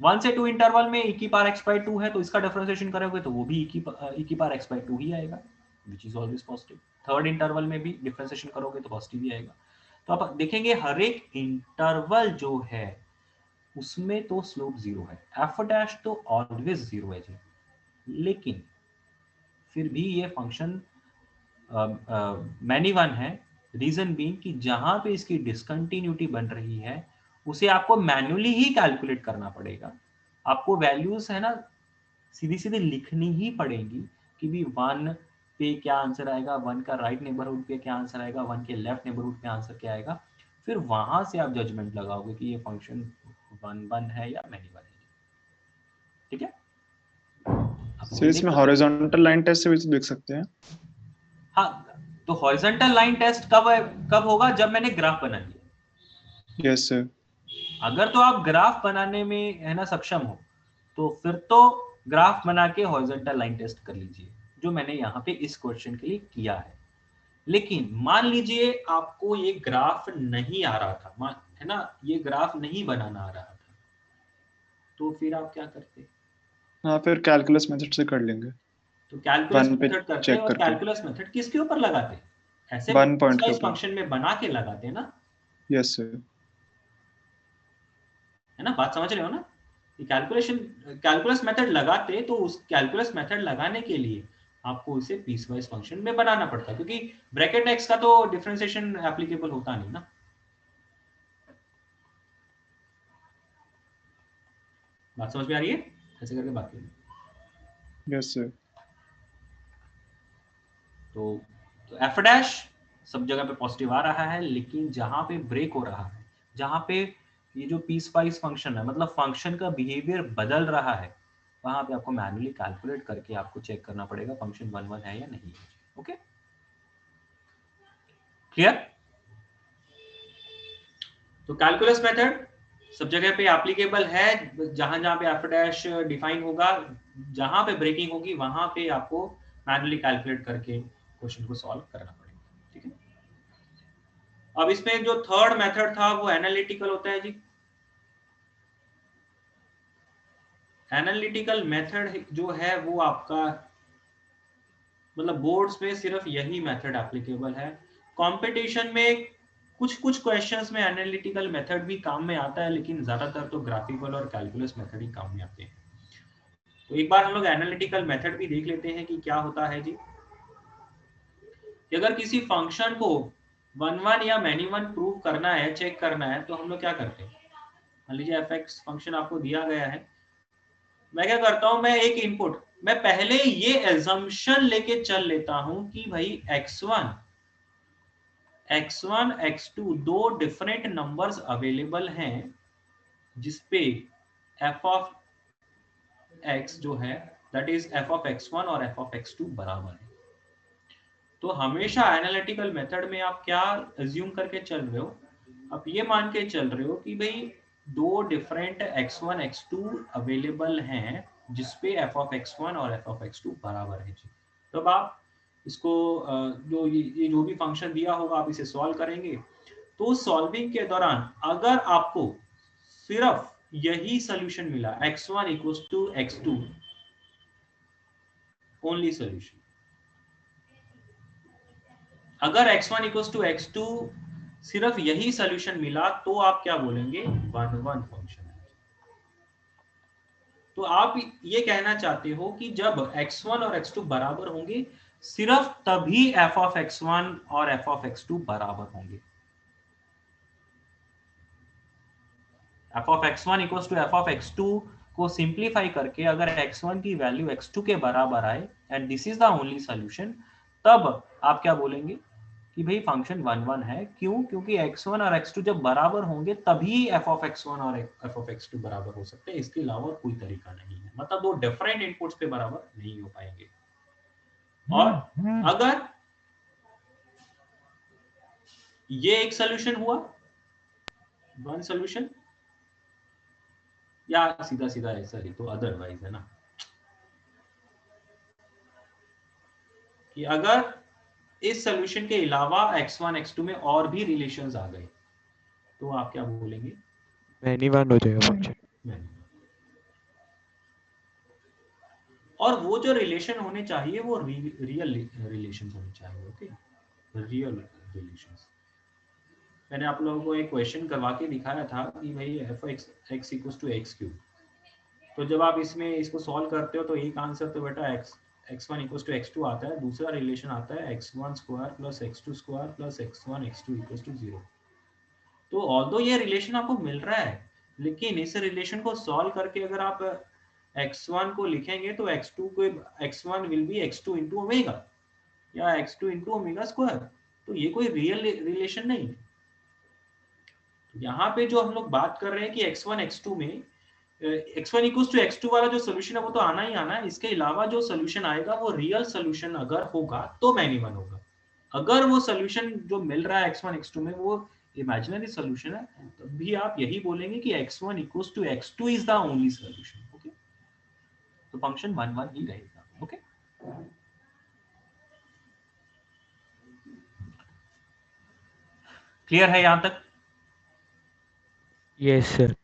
1 से 2 इंटरवल में e की पावर x by 2 है, तो इसका डिफरेंशिएशन करोगे तो वो भी e की पावर x by 2 ही आएगा, which is always positive। Third interval में भी डिफरेंशिएशन करोगे तो पॉजिटिव ही आएगा। तो आप देखेंगे हर एक इंटरवल जो है उसमें तो स्लोप 0 है, f डैश तो ऑलवेज 0 है जी, लेकिन फिर भी ये फंक्शन मैनी वन है। रीजन बीइंग कि जहां पे इसकी डिसकंटिन्यूटी बन रही है उसे आपको मैन्युअली ही कैलकुलेट करना पड़ेगा, आपको वैल्यूज है ना सीधी सीधी लिखनी ही पड़ेगी कि भी 1 पे क्या आंसर आएगा, 1 का राइट नेबरहुड पे क्या आंसर आएगा, 1 के लेफ्ट नेबरहुड पे आंसर क्या आएगा, फिर वहां से आप जजमेंट लगाओगे कि ये फंक्शन 1 है या मैनी वन है। ठीक है, सर इसमें हॉरिजॉन्टल लाइन टेस्ट से भी तो देख सकते हैं। हाँ, तो हॉरिजॉन्टल लाइन टेस्ट कब होगा, जब मैंने ग्राफ बना लिया। Yes sir. अगर तो आप ग्राफ बनाने में है ना सक्षम हो तो फिर तो ग्राफ बना के हॉरिजॉन्टल लाइन टेस्ट कर लीजिए, जो मैंने यहाँ पे इस क्वेश्चन के लिए किया है। लेकिन मान लीजिए आपको ये ग्राफ नहीं आ रहा था, है ना, ये ग्राफ नहीं बनाना आ रहा था, तो फिर आप क्या करते? हाँ, फिर कैलकुलस मेथड से कर लेंगे। तो कैलकुलस मेथड करते हैं, और कैलकुलस मेथड किसके ऊपर लगाते हैं? ऐसे फंक्शन में बना के लगाते हैं ना। यस सर, है ना, बात समझ रहे हो ना? कैलकुलस मेथड लगाते तो उस कैलकुलस मेथड लगाने के लिए आपको इसे पीस वाइज फंक्शन में बनाना पड़ता, क्योंकि ब्रैकेट एक्स का तो डिफरेंशिएशन एप्लीकेबल होता नहीं ना। बात समझ में आ रही है? ऐसे करके बात करिए। Yes sir. तो एफ डैश सब जगह पे पॉजिटिव आ रहा है, लेकिन जहां पे ब्रेक हो रहा है, जहां पे ये जो पीस वाइज फंक्शन है, मतलब फंक्शन का बिहेवियर बदल रहा है, वहां पे आपको मैन्युअली कैलकुलेट करके आपको चेक करना पड़ेगा फंक्शन 1 है या नहीं है। Okay, clear? तो कैलकुलस मेथड सब जगह पे एप्लीकेबल है, जहां जहां पे एफ डैश डिफाइन होगा, जहां पे ब्रेकिंग होगी वहां पे आपको मैन्युअली कैलकुलेट करके क्वेश्चन को सॉल्व करना पड़ेगा। ठीक है, अब इसमें जो थर्ड मेथड था वो एनालिटिकल होता है जी। एनालिटिकल मेथड जो है वो आपका मतलब बोर्ड्स में सिर्फ यही मेथड एप्लीकेबल है। कंपटीशन में कुछ क्वेश्चंस में एनालिटिकल मेथड भी काम में आता है, लेकिन ज्यादातर तो ग्राफिकल और कैलकुलस मेथड ही काम में आते हैं। तो एक बार हम लोग एनालिटिकल मेथड भी देख लेते हैं कि क्या होता है जी। कि अगर किसी फंक्शन को 1 या मैनी वन प्रूव करना है, चेक करना है, तो हम लोग क्या करते हैं? मान लीजिए एफ एक्स फंक्शन आपको दिया गया है, मैं क्या करता हूं, मैं एक इनपुट, मैं पहले ये एजम्पशन लेके चल लेता हूं कि भाई x1 x1 x2 दो डिफरेंट नंबर्स अवेलेबल हैं जिसपे f ऑफ x जो है that is f of x1 और f ऑफ x2 बराबर है। तो हमेशा एनालिटिकल मेथड में आप क्या अज्यूम करके चल रहे हो, आप ये मान के चल रहे हो कि भाई दो डिफरेंट x1 x2 अवेलेबल हैं जिसपे f ऑफ x1 और f ऑफ x2 बराबर है। तब आप इसको जो ये जो भी फंक्शन दिया होगा आप इसे सॉल्व करेंगे। तो सॉल्विंग के दौरान अगर आपको सिर्फ यही सॉल्यूशन मिला x1 equals to x2 only solution, अगर x1 इक्वल्स टू x2 सिर्फ यही सॉल्यूशन मिला तो आप क्या बोलेंगे 1-1 फंक्शन है। तो आप ये कहना चाहते हो कि जब x1 और x2 बराबर होंगे सिर्फ तभी f ऑफ x1 और f ऑफ x2 बराबर होंगे। f of x1 equals to f of x2 को सिंप्लीफाई करके अगर x1 की वैल्यू x2 के बराबर आए and this is the only solution, तब आप क्या बोलेंगे कि भाई फंक्शन 1-1 है। क्यों? क्योंकि x1 और x2 जब बराबर होंगे तभी f ऑफ x1 और f ऑफ x2 बराबर हो सकते हैं, इसके अलावा कोई तरीका नहीं है। मतलब दो डिफरेंट इनपुट्स पे बराबर नहीं हो पाएंगे। और अगर ये एक सॉल्यूशन हुआ, वन सॉल्यूशन, या सीधा सीधा ऐसा लिख तो अदरवाइज है ना, कि अगर इस सॉल्यूशन के अलावा x1 x2 में और भी रिलेशंस आ गए तो आप क्या बोलेंगे? मैनी वन हो जाएगा फंक्शन। और वो जो रिलेशन होने चाहिए वो रियल रिलेशंस होने चाहिए। Okay, real relations. मैंने आप लोगों को एक क्वेश्चन करवा के दिखाया था कि भाई f(x) इक्वल्स टू x3। तो जब आप इसमें इसको सॉल्व करते हो तो एक आंसर तो बेटा x1 इक्वल्स टू x2 आता है, दूसरा रिलेशन आता है x1 square plus x2 square plus x1 x2 equals to 0। तो ऑल्दो ये रिलेशन आपको मिल रहा है, लेकिन इस रिलेशन को सॉल्व करके अगर आप x1 को लिखेंगे तो x2 को x1 will be x2 into omega या x2 इंटू ओमेगा स्क्वायर। तो ये कोई रियल रिलेशन नहीं है। यहाँ पे जो हम लोग बात कर रहे हैं कि x1 x2 में x1 इक्वल्स टू x2 वाला जो सोल्यूशन है वो तो आना ही आना है। इसके अलावा जो सोल्यूशन आएगा वो रियल सोल्यूशन अगर होगा तो मैनी वन होगा। अगर वो सोल्यूशन जो मिल रहा है x1 x2 में वो इमेजिनरी सोल्यूशन है तो भी आप यही बोलेंगे कि x1 equals to x2 is the only solution. Okay, तो फंक्शन 1-1 ही रहेगा। ओके, क्लियर है यहां तक? Yes sir.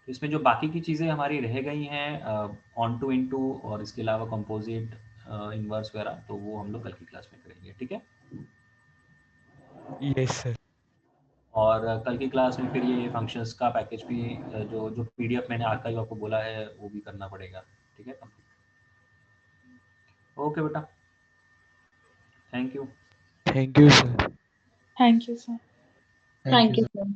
इसमें जो बाकी की चीजें हमारी रह गई हैं ऑन टू इन टू और इसके अलावा कंपोजिट इनवर्स वगैरह, तो वो हम लोग कल की क्लास में करेंगे। ठीक है? Yes sir. और कल की क्लास में फिर ये फंक्शंस का पैकेज भी जो पीडीएफ मैंने आर्काइव आपको बोला है वो भी करना पड़ेगा। ठीक है? ओके बेटा, thank you. Thank you sir. Thank you, sir. Thank you, sir.